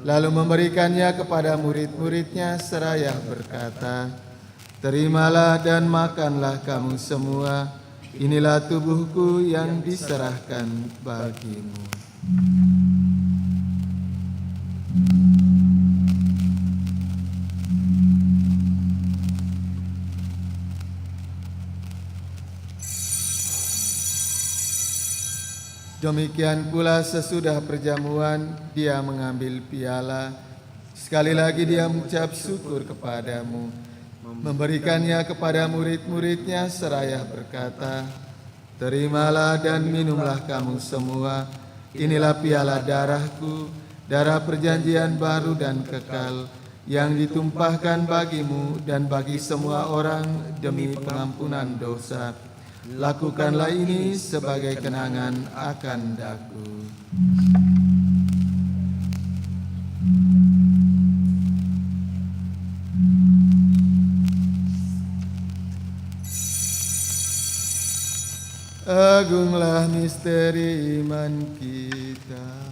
lalu memberikannya kepada murid-muridnya seraya berkata, "Terimalah dan makanlah kamu semua, inilah tubuhku yang diserahkan bagimu." Demikian pula sesudah perjamuan, Dia mengambil piala. Sekali lagi Dia mengucap syukur kepadamu, memberikannya kepada murid-muridnya seraya berkata, "Terimalah dan minumlah kamu semua, inilah piala darahku, darah perjanjian baru dan kekal, yang ditumpahkan bagimu dan bagi semua orang demi pengampunan dosa. Lakukanlah ini sebagai kenangan akan daku." Agunglah misteri iman kita.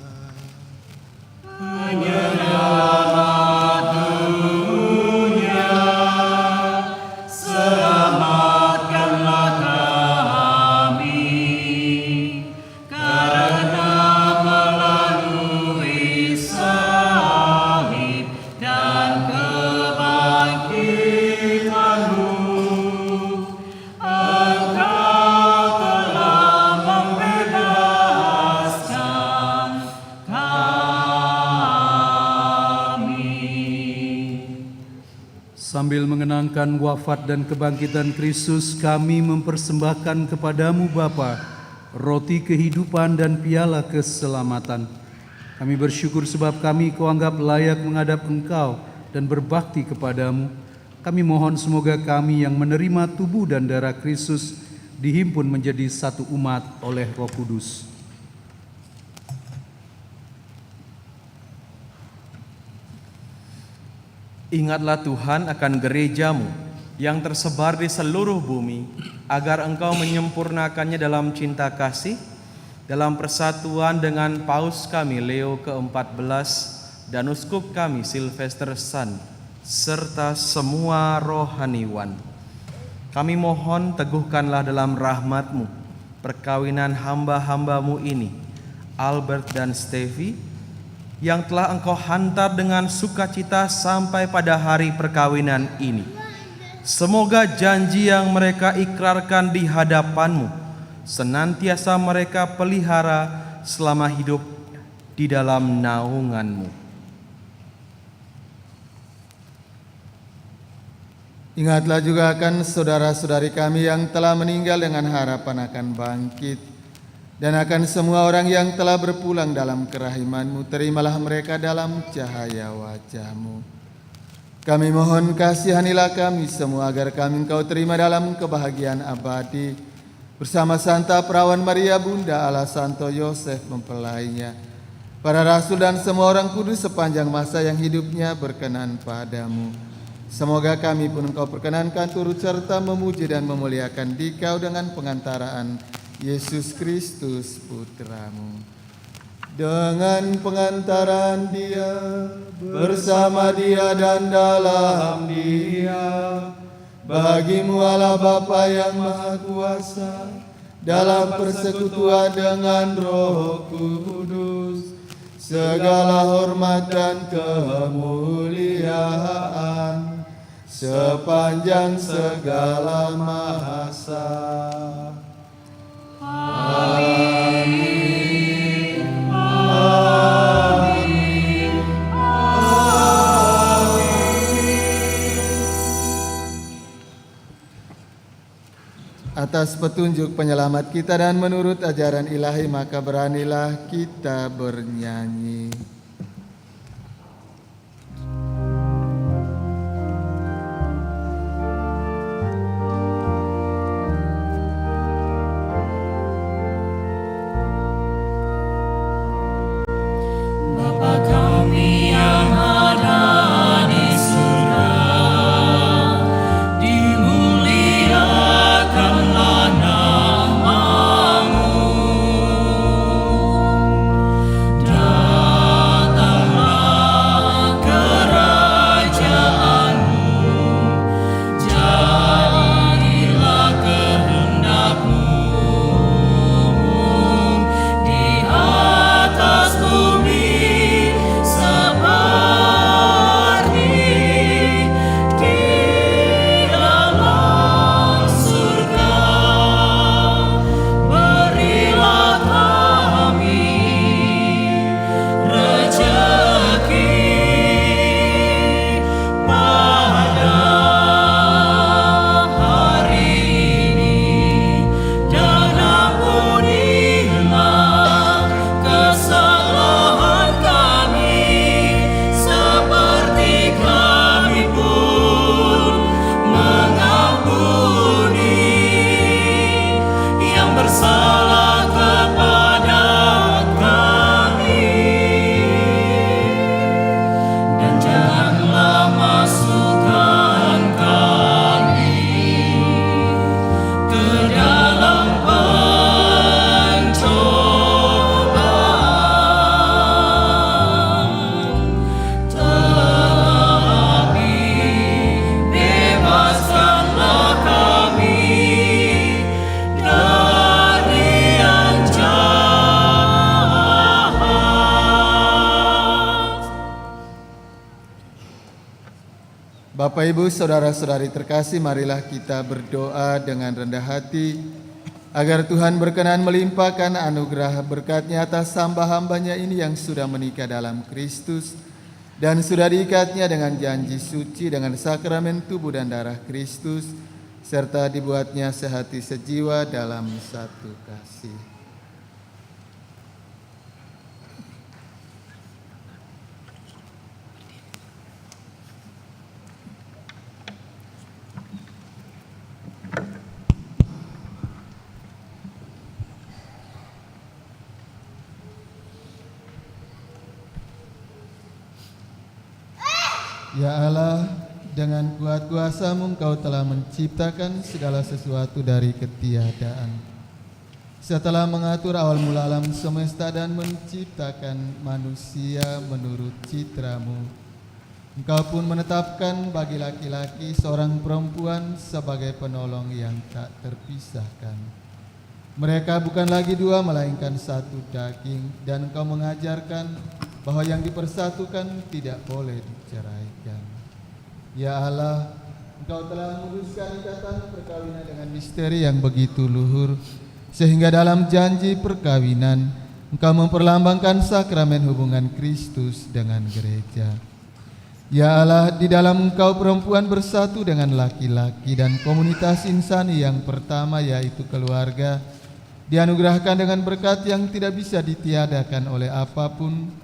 Menyelamat dunia, selamatkanlah kami, karena melalui salib dan kebangkitan-Mu, Engkau telah membebaskan Sambil mengenangkan wafat dan kebangkitan Kristus, kami mempersembahkan kepadamu Bapa, roti kehidupan dan piala keselamatan. Kami bersyukur sebab kami Kau anggap layak menghadap Engkau dan berbakti kepadamu. Kami mohon semoga kami yang menerima tubuh dan darah Kristus dihimpun menjadi satu umat oleh Roh Kudus. Ingatlah Tuhan akan gereja-Mu yang tersebar di seluruh bumi, agar Engkau menyempurnakannya dalam cinta kasih, dalam persatuan dengan Paus kami Leo ke-14 dan Uskup kami Sylvester San, serta semua rohaniwan. Kami mohon teguhkanlah dalam rahmat-Mu perkawinan hamba-hamba-Mu ini, Albert dan Stevie, yang telah Engkau hantar dengan sukacita sampai pada hari perkawinan ini. Semoga janji yang mereka ikrarkan di hadapan-Mu senantiasa mereka pelihara selama hidup di dalam naungan-Mu. Ingatlah juga akan saudara-saudari kami yang telah meninggal dengan harapan akan bangkit, dan akan semua orang yang telah berpulang dalam kerahiman-Mu. Terimalah mereka dalam cahaya wajah-Mu. Kami mohon kasihanilah kami semua, agar kami Engkau terima dalam kebahagiaan abadi, bersama Santa Perawan Maria Bunda Allah, Santo Yosef mempelainya, para rasul dan semua orang kudus sepanjang masa yang hidupnya berkenan padamu. Semoga kami pun Engkau perkenankan turut serta memuji dan memuliakan Dikau dengan pengantaraan Yesus Kristus Putra-Mu. Dengan pengantaran Dia, bersama Dia dan dalam Dia, bagi-Mu Allah Bapa yang Maha Kuasa, dalam persekutuan dengan Roh Kudus, segala hormat dan kemuliaan sepanjang segala masa. Amin. Amin. Atas petunjuk penyelamat kita dan menurut ajaran ilahi, maka beranilah kita bernyanyi. Bapak, Ibu, saudara-saudari terkasih, marilah kita berdoa dengan rendah hati agar Tuhan berkenan melimpahkan anugerah berkat-Nya atas hamba-hambanya ini yang sudah menikah dalam Kristus dan sudah diikatnya dengan janji suci dengan sakramen tubuh dan darah Kristus, serta dibuatnya sehati sejiwa dalam satu kasih. Ya Allah, dengan kuat kuasa-Mu Engkau telah menciptakan segala sesuatu dari ketiadaan. Setelah mengatur awal mula alam semesta dan menciptakan manusia menurut citra-Mu, Engkau pun menetapkan bagi laki-laki seorang perempuan sebagai penolong yang tak terpisahkan. Mereka bukan lagi dua melainkan satu daging, dan Engkau mengajarkan bahwa yang dipersatukan tidak boleh diceraikan. Ya Allah, Engkau telah memutuskan ikatan perkawinan dengan misteri yang begitu luhur, sehingga dalam janji perkawinan Engkau memperlambangkan sakramen hubungan Kristus dengan gereja. Ya Allah, di dalam Engkau perempuan bersatu dengan laki-laki dan komunitas insani yang pertama, yaitu keluarga, dianugerahkan dengan berkat yang tidak bisa ditiadakan oleh apapun,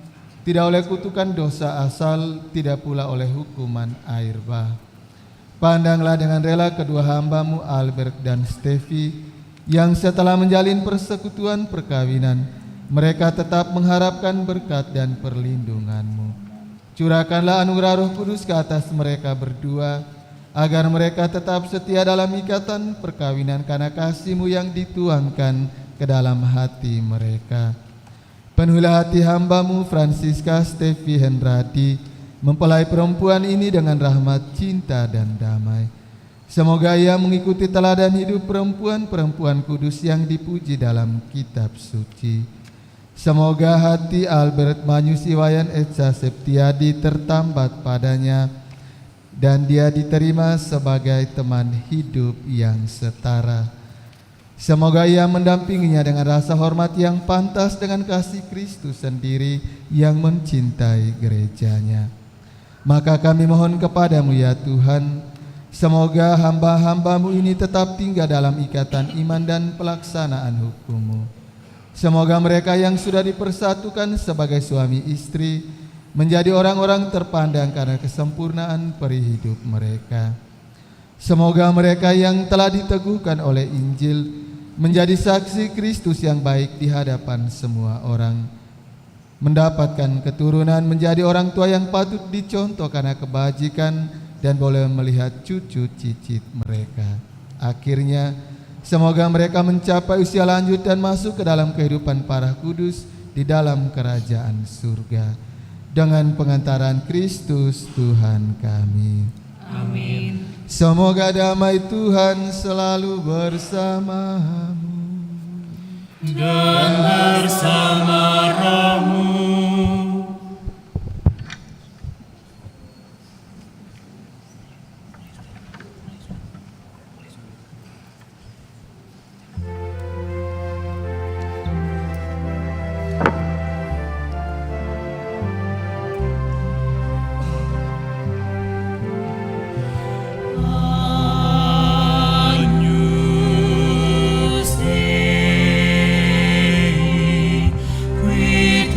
tidak oleh kutukan dosa asal, tidak pula oleh hukuman air bah. Pandanglah dengan rela kedua hamba-Mu Albert dan Stevi, yang setelah menjalin persekutuan perkawinan, mereka tetap mengharapkan berkat dan perlindungan-Mu. Curahkanlah anugerah Roh Kudus ke atas mereka berdua, agar mereka tetap setia dalam ikatan perkawinan karena kasih-Mu yang dituangkan ke dalam hati mereka. Penuhilah hati hamba-Mu Francisca Stevi Hendradi, mempelai perempuan ini dengan rahmat, cinta, dan damai. Semoga ia mengikuti teladan hidup perempuan-perempuan kudus yang dipuji dalam kitab suci. Semoga hati Albert Manyusi Wayan Etsa Septiadi tertambat padanya, dan dia diterima sebagai teman hidup yang setara. Semoga ia mendampinginya dengan rasa hormat yang pantas dengan kasih Kristus sendiri yang mencintai gerejanya. Maka kami mohon kepadamu ya Tuhan, semoga hamba-hamba-Mu ini tetap tinggal dalam ikatan iman dan pelaksanaan hukum-Mu. Semoga mereka yang sudah dipersatukan sebagai suami istri menjadi orang-orang terpandang karena kesempurnaan peri hidup mereka. Semoga mereka yang telah diteguhkan oleh Injil menjadi saksi Kristus yang baik di hadapan semua orang, mendapatkan keturunan menjadi orang tua yang patut dicontoh karena kebajikan dan boleh melihat cucu cicit mereka. Akhirnya, semoga mereka mencapai usia lanjut dan masuk ke dalam kehidupan para kudus di dalam kerajaan surga. Dengan pengantaran Kristus Tuhan kami. Amin. Semoga damai Tuhan selalu bersamamu dan bersama rohmu. Agnus Dei, qui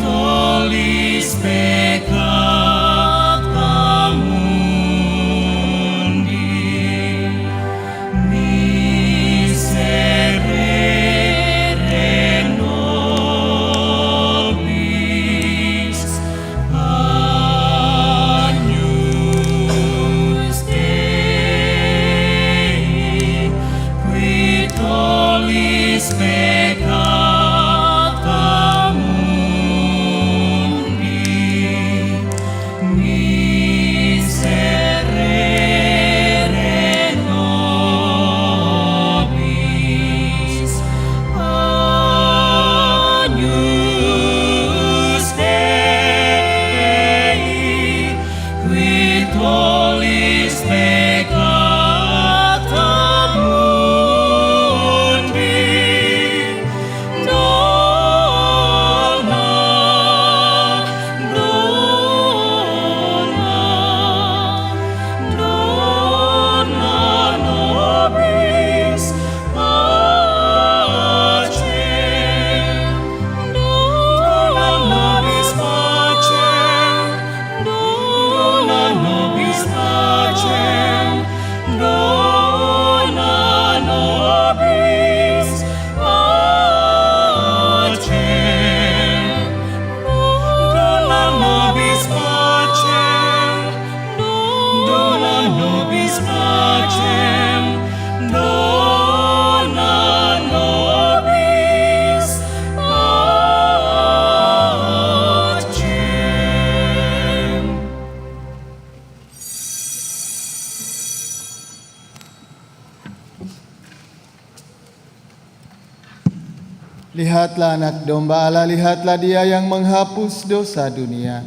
Lihatlah anak domba Allah, lihatlah dia yang menghapus dosa dunia.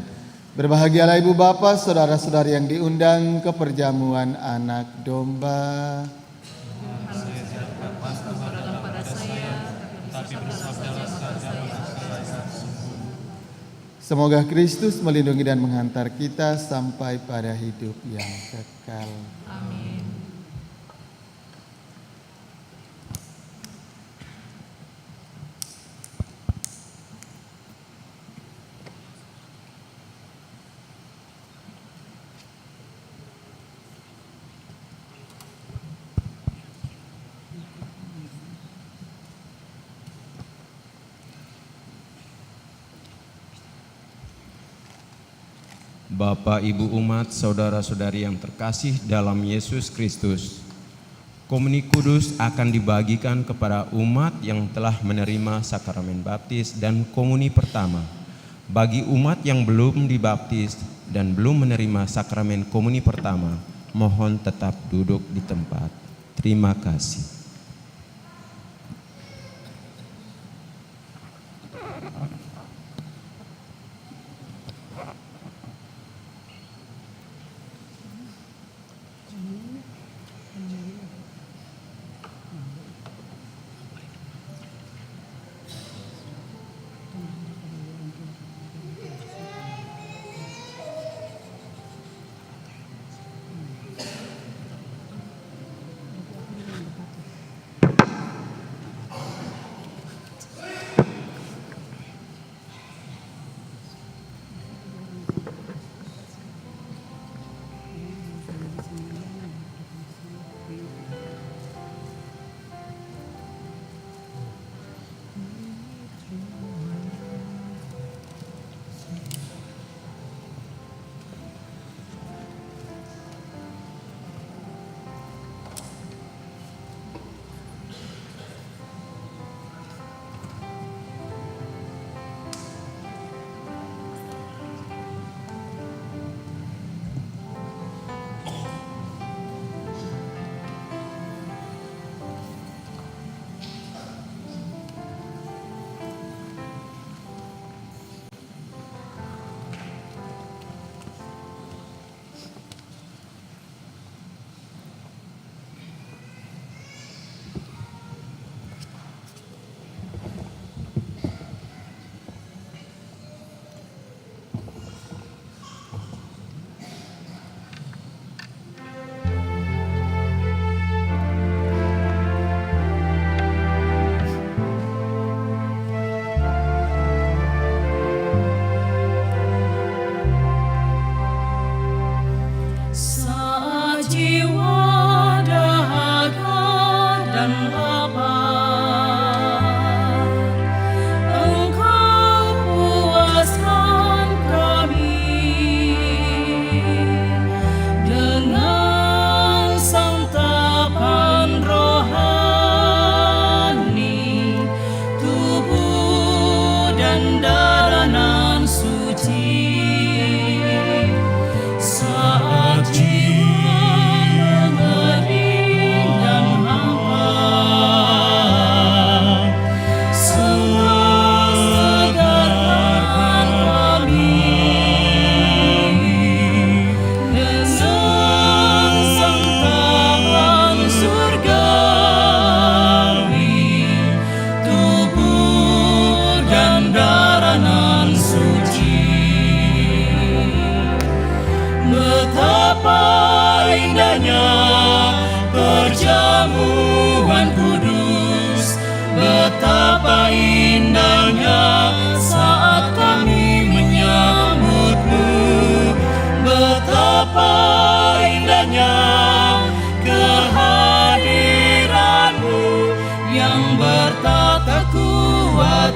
Berbahagialah ibu bapa, saudara-saudari yang diundang ke perjamuan anak domba. Semoga Kristus melindungi dan menghantar kita sampai pada hidup yang kekal. Amin. Bapak, Ibu umat, saudara-saudari yang terkasih dalam Yesus Kristus, komuni kudus akan dibagikan kepada umat yang telah menerima sakramen baptis dan komuni pertama. Bagi umat yang belum dibaptis dan belum menerima sakramen komuni pertama, mohon tetap duduk di tempat. Terima kasih.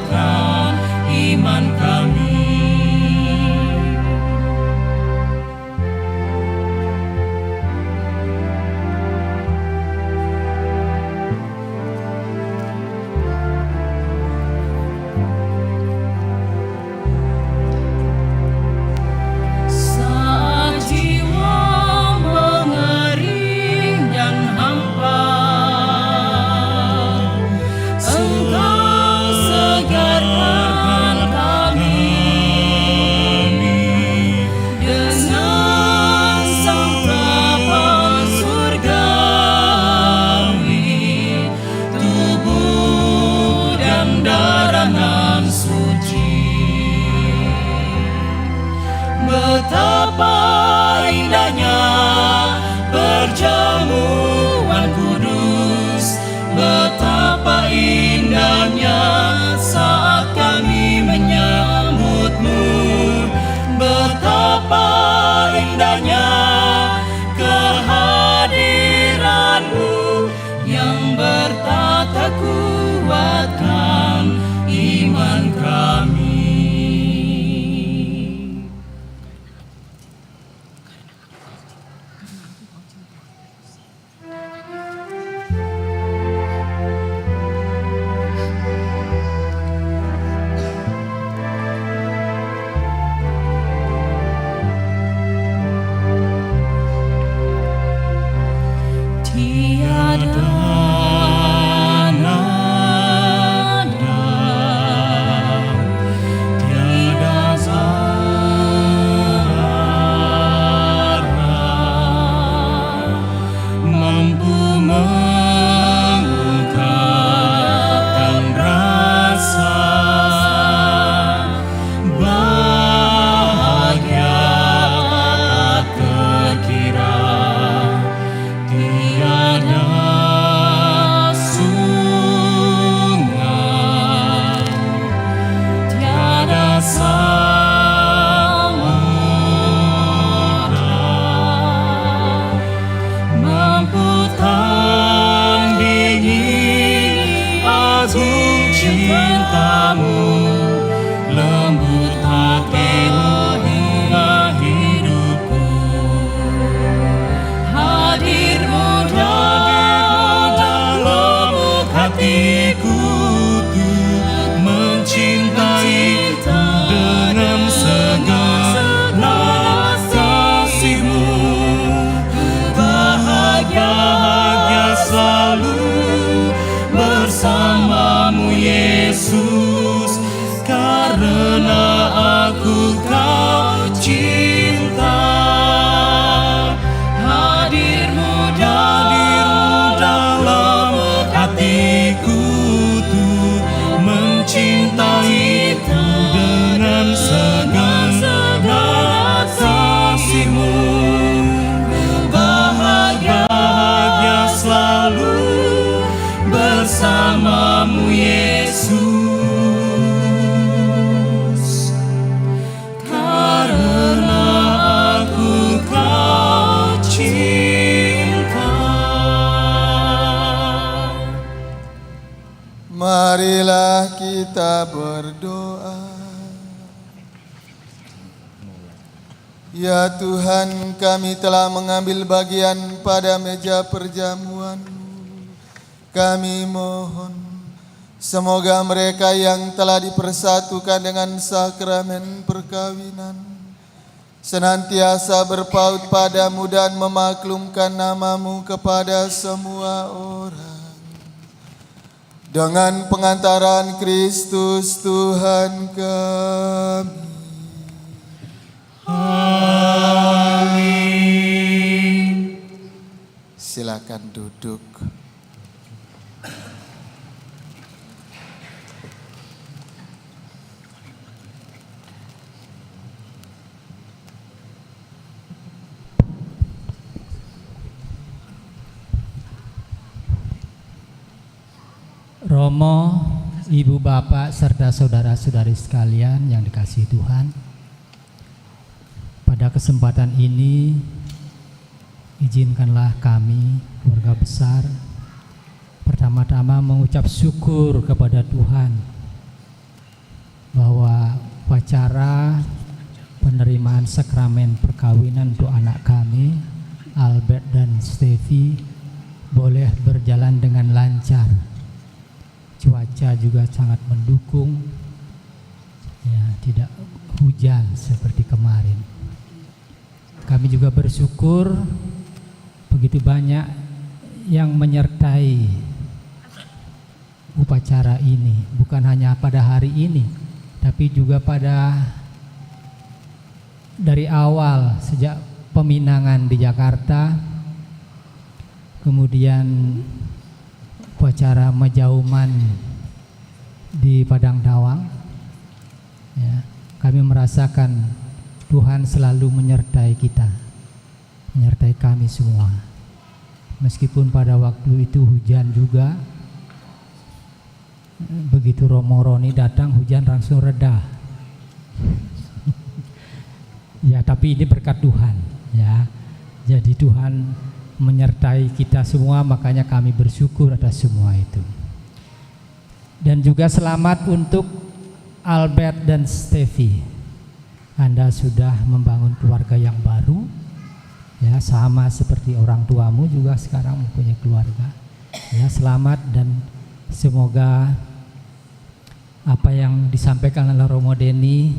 kuatkan iman kami. Saat jiwa mengering dan hampa, Engkau segarkan kami dengan santapan surgawi, tubuh dan darah nan suci. Betapa indahnya perjamuan kudus, betapa indahnya saat kami menyambutmu, betapa indahnya kehadiranmu yang bertata kuatkan iman kami. Tiada nada, tiada suara mampu mengungkapkan rasa bahagia tak terkira. Tiada sungai, tiada samudra mampu tandingi agung cintamu, lembut hatimu hingga hidupku. Hadirmu dalam lubuk hatiku, ku mencintai dengan segala kasih-Mu. Bahagia selalu bersamamu Yesus, karena aku Kau cinta. Hadirmu dalam hatiku, tuh mencintai dengan segala kasih-Mu. Bahagia selalu bersamamu Yesus, karena aku Kau cinta. Marilah kita berdoa. Ya Tuhan, kami telah mengambil bagian pada meja perjamuan-Mu. Kami mohon, semoga mereka yang telah dipersatukan dengan sakramen perkawinan senantiasa berpaut padamu dan memaklumkan nama-Mu kepada semua orang. Dengan pengantaran Kristus Tuhan kami. Amin. Silakan duduk. Romo, Ibu Bapak, serta saudara-saudari sekalian yang dikasihi Tuhan, pada kesempatan ini izinkanlah kami, keluarga besar, pertama-tama mengucap syukur kepada Tuhan bahwa upacara penerimaan sakramen perkawinan untuk anak kami Albert dan Stevi boleh berjalan dengan lancar. Cuaca juga sangat mendukung, ya, tidak hujan seperti kemarin. Kami juga bersyukur begitu banyak yang menyertai upacara ini, bukan hanya pada hari ini, tapi juga dari awal sejak peminangan di Jakarta, kemudian upacara Majauman di Padang Dawang, ya, kami merasakan Tuhan selalu menyertai kita, menyertai kami semua. Meskipun pada waktu itu hujan juga, begitu Romo Roni datang hujan langsung reda. Ya, tapi ini berkat Tuhan, ya. Jadi Tuhan menyertai kita semua, makanya kami bersyukur atas semua itu. Dan juga selamat untuk Albert dan Stevi. Anda sudah membangun keluarga yang baru, ya, sama seperti orang tuamu juga sekarang mempunyai keluarga. Ya, selamat dan semoga apa yang disampaikan oleh Romo Denny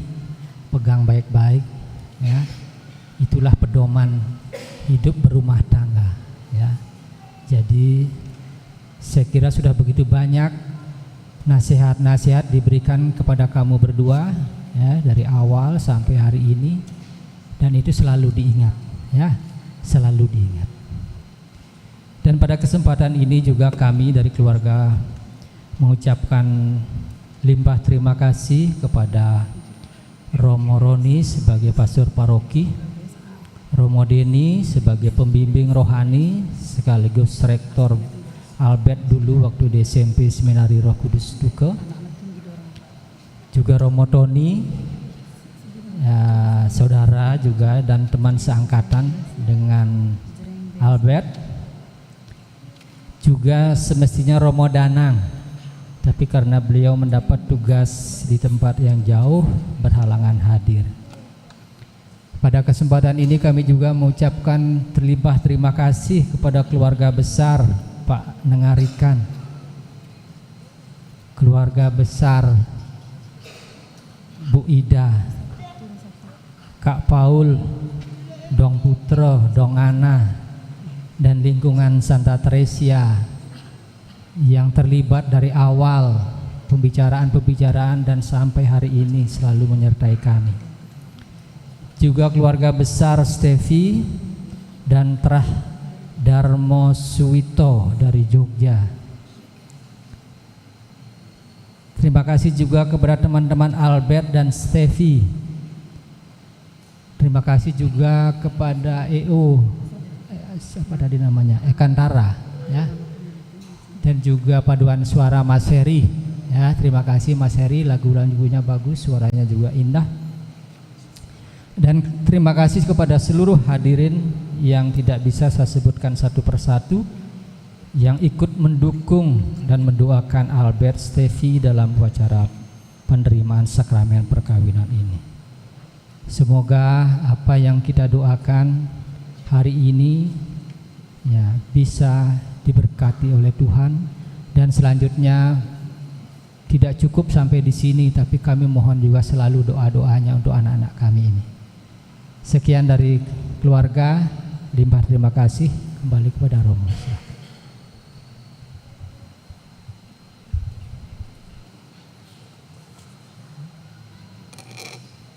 pegang baik-baik, ya. Itulah pedoman hidup berumah tangga, ya. Jadi saya kira sudah begitu banyak nasihat-nasihat diberikan kepada kamu berdua, ya, dari awal sampai hari ini, dan itu selalu diingat, ya, selalu diingat. Dan pada kesempatan ini juga kami dari keluarga mengucapkan limpah terima kasih kepada Romo Roni sebagai pastor paroki, Romo Denny sebagai pembimbing rohani sekaligus rektor Albert dulu waktu di SMP Seminari Roh Kudus Duke, juga Romo Tony, ya, saudara juga dan teman seangkatan dengan Albert, juga semestinya Romo Danang, tapi karena beliau mendapat tugas di tempat yang jauh berhalangan hadir. Pada kesempatan ini kami juga mengucapkan terlimpah terima kasih kepada keluarga besar Pak Nengarikan, keluarga besar Bu Ida, Kak Paul, Dong Putro, Dong Ana, dan lingkungan Santa Teresia yang terlibat dari awal pembicaraan-pembicaraan dan sampai hari ini selalu menyertai kami. Juga keluarga besar Stevi dan Trah Darmo Suwito dari Jogja. Terima kasih juga kepada teman-teman Albert dan Stevi. Terima kasih juga kepada EO, siapa tadi namanya, Ekantara, ya. Dan juga paduan suara Mas Heri, ya. Terima kasih Mas Heri, lagunya bagus, suaranya juga indah. Dan terima kasih kepada seluruh hadirin yang tidak bisa saya sebutkan satu persatu, yang ikut mendukung dan mendoakan Albert Stevi dalam upacara penerimaan sakramen perkawinan ini. Semoga apa yang kita doakan hari ini, ya, bisa diberkati oleh Tuhan, dan selanjutnya tidak cukup sampai di sini, tapi kami mohon juga selalu doa-doanya untuk anak-anak kami ini. Sekian dari keluarga, limpah terima kasih. Kembali kepada Romo.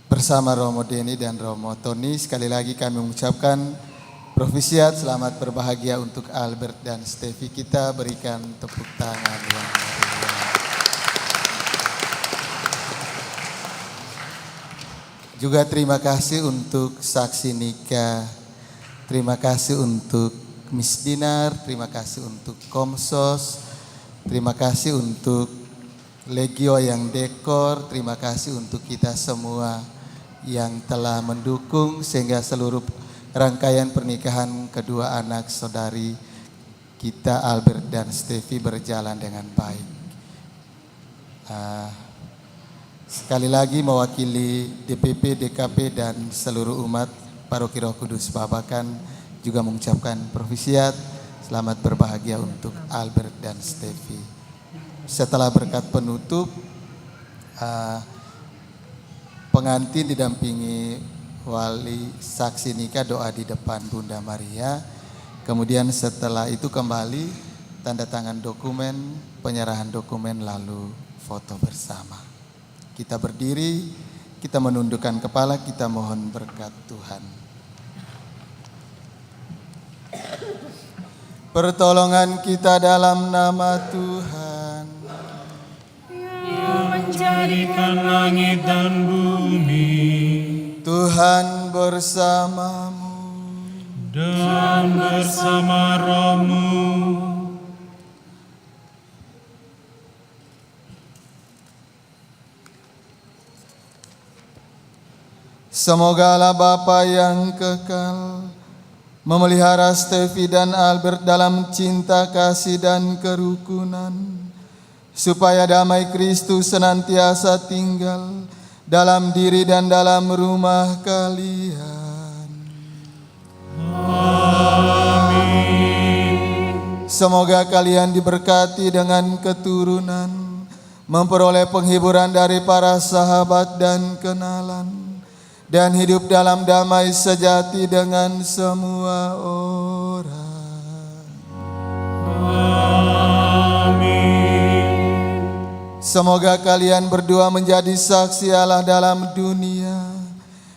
Bersama Romo Denny dan Romo Tony, sekali lagi kami mengucapkan profisiat, selamat berbahagia untuk Albert dan Stevi. Kita berikan tepuk tangan yang meriah. Juga terima kasih untuk saksi nikah, terima kasih untuk Miss Dinar, terima kasih untuk Komsos, terima kasih untuk Legio yang dekor, terima kasih untuk kita semua yang telah mendukung sehingga seluruh rangkaian pernikahan kedua anak saudari kita Albert dan Stevi berjalan dengan baik. Sekali lagi mewakili DPP, DKP dan seluruh umat Paroki Roh Kudus Babakan juga mengucapkan profisiat, selamat berbahagia untuk Albert dan Stevi. Setelah berkat penutup, pengantin didampingi wali saksi nikah doa di depan Bunda Maria. Kemudian setelah itu kembali tanda tangan dokumen, penyerahan dokumen lalu foto bersama. Kita berdiri, kita menundukkan kepala, kita mohon berkat Tuhan. Pertolongan kita dalam nama Tuhan yang menjadikan langit dan bumi, Tuhan bersamamu dan bersama rohmu. Semoga Allah Bapa yang kekal memelihara Stevi dan Albert dalam cinta kasih dan kerukunan, supaya damai Kristus senantiasa tinggal dalam diri dan dalam rumah kalian. Amin. Semoga kalian diberkati dengan keturunan, memperoleh penghiburan dari para sahabat dan kenalan, dan hidup dalam damai sejati dengan semua orang. Amin. Semoga kalian berdua menjadi saksi Allah dalam dunia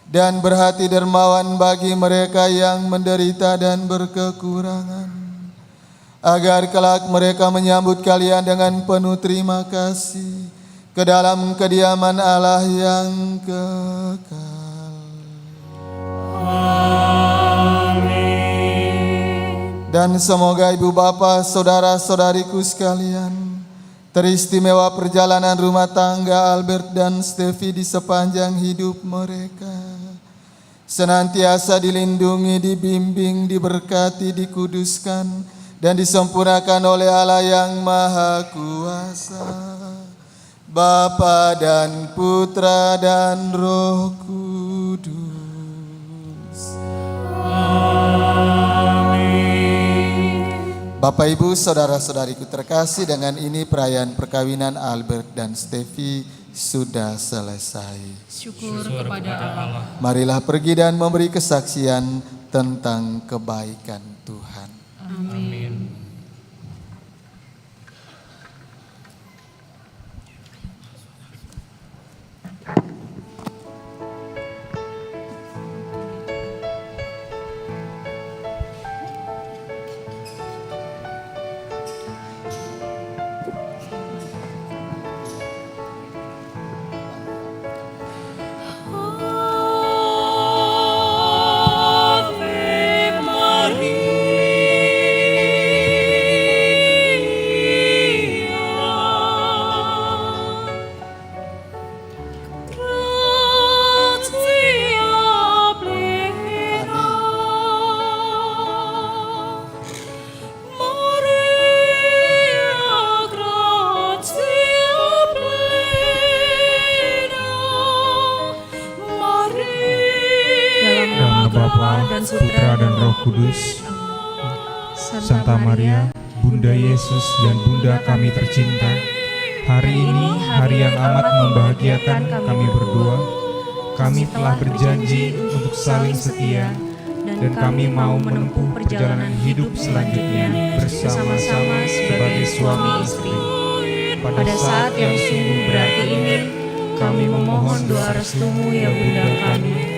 dan berhati dermawan bagi mereka yang menderita dan berkekurangan, agar kelak mereka menyambut kalian dengan penuh terima kasih ke dalam kediaman Allah yang kekal. Amin. Dan semoga ibu bapa, saudara-saudariku sekalian, teristimewa perjalanan rumah tangga Albert dan Stevi di sepanjang hidup mereka, senantiasa dilindungi, dibimbing, diberkati, dikuduskan, dan disempurnakan oleh Allah yang Maha Kuasa, Bapa dan Putra dan Roh Kudus. Amin. Bapak Ibu, saudara-saudariku terkasih, dengan ini perayaan perkawinan Albert dan Stevi sudah selesai. Syukur kepada Allah. Marilah pergi dan memberi kesaksian tentang kebaikan Tuhan. Amin. Putra dan Roh Kudus. Santa Maria, Bunda Yesus dan Bunda kami tercinta, hari ini hari yang amat membahagiakan kami berdua. Kami telah berjanji untuk saling setia, dan kami mau menempuh perjalanan hidup selanjutnya bersama-sama sebagai suami istri. Pada saat yang sungguh berarti ini, kami memohon doa restumu ya Bunda kami.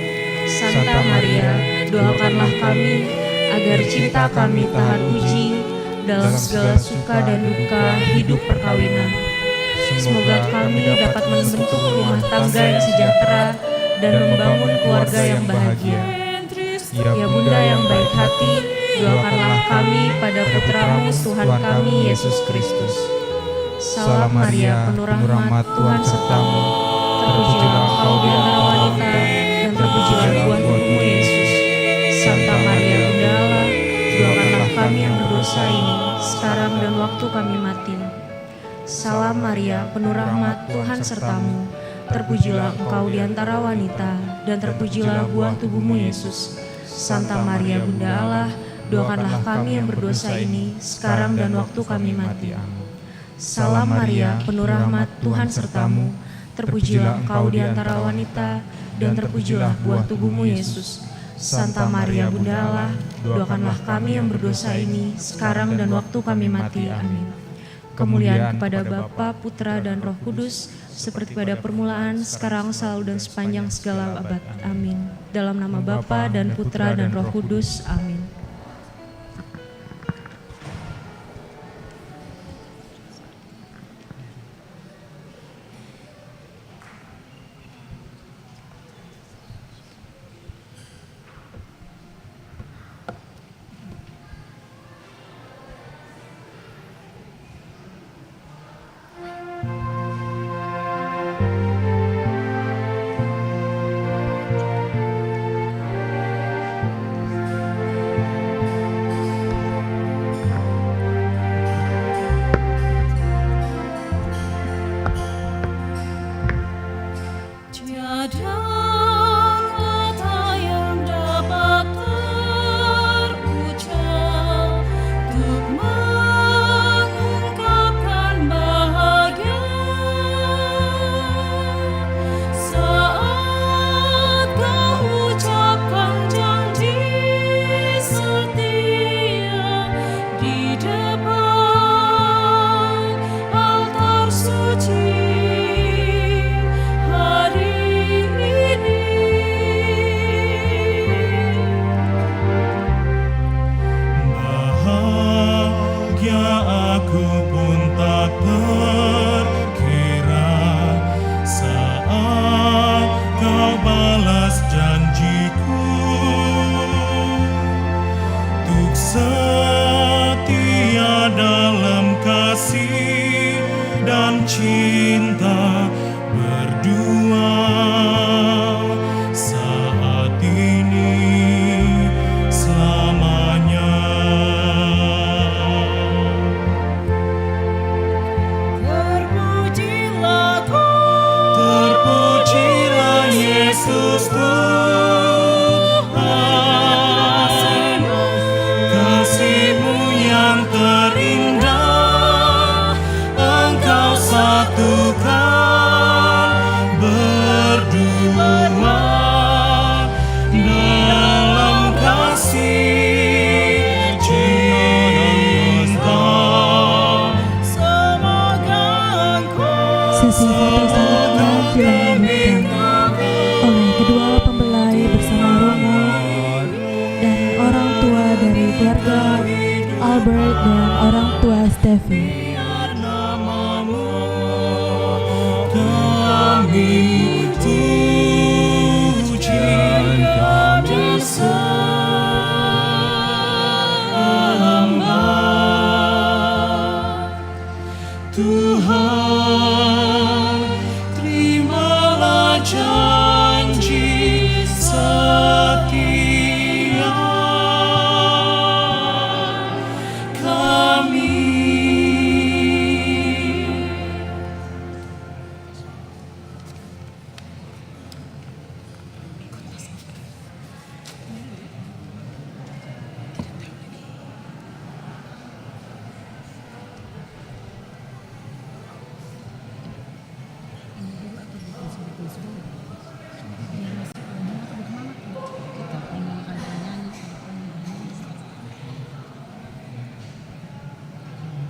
Santa Maria, doakanlah kami agar cinta kami tahan uji dalam segala suka dan duka hidup perkawinan. Semoga kami dapat membentuk rumah tangga yang sejahtera dan membangun keluarga yang bahagia. Ya Bunda yang baik hati, doakanlah kami pada Putramu Tuhan kami Yesus Kristus. Salam Maria, penuh rahmat, Tuhan sertamu. Terpujilah engkau di antara wanita, dan terpujilah buahmu Yesus. Santa Maria Bunda Allah, doakanlah kami yang berdosa ini, sekarang dan waktu kami mati. Salam Maria, penuh rahmat, Tuhan sertamu. terpujilah engkau di antara wanita, dan terpujilah buah tubuhmu Yesus. Santa Maria Bunda Allah, doakanlah kami yang berdosa ini, sekarang dan waktu kami mati. Salam Maria, penuh rahmat, Tuhan sertamu, terpujilah engkau di antara wanita, dan terpujilah buah tubuhmu Yesus. Santa Maria Bunda Allah, doakanlah kami yang berdosa ini, sekarang dan waktu kami mati. Amin. Kemuliaan kepada Bapa, Putra, dan Roh Kudus, seperti pada permulaan, sekarang, selalu, dan sepanjang segala abad. Amin. Dalam nama Bapa dan Putra dan Roh Kudus. Amin. Kami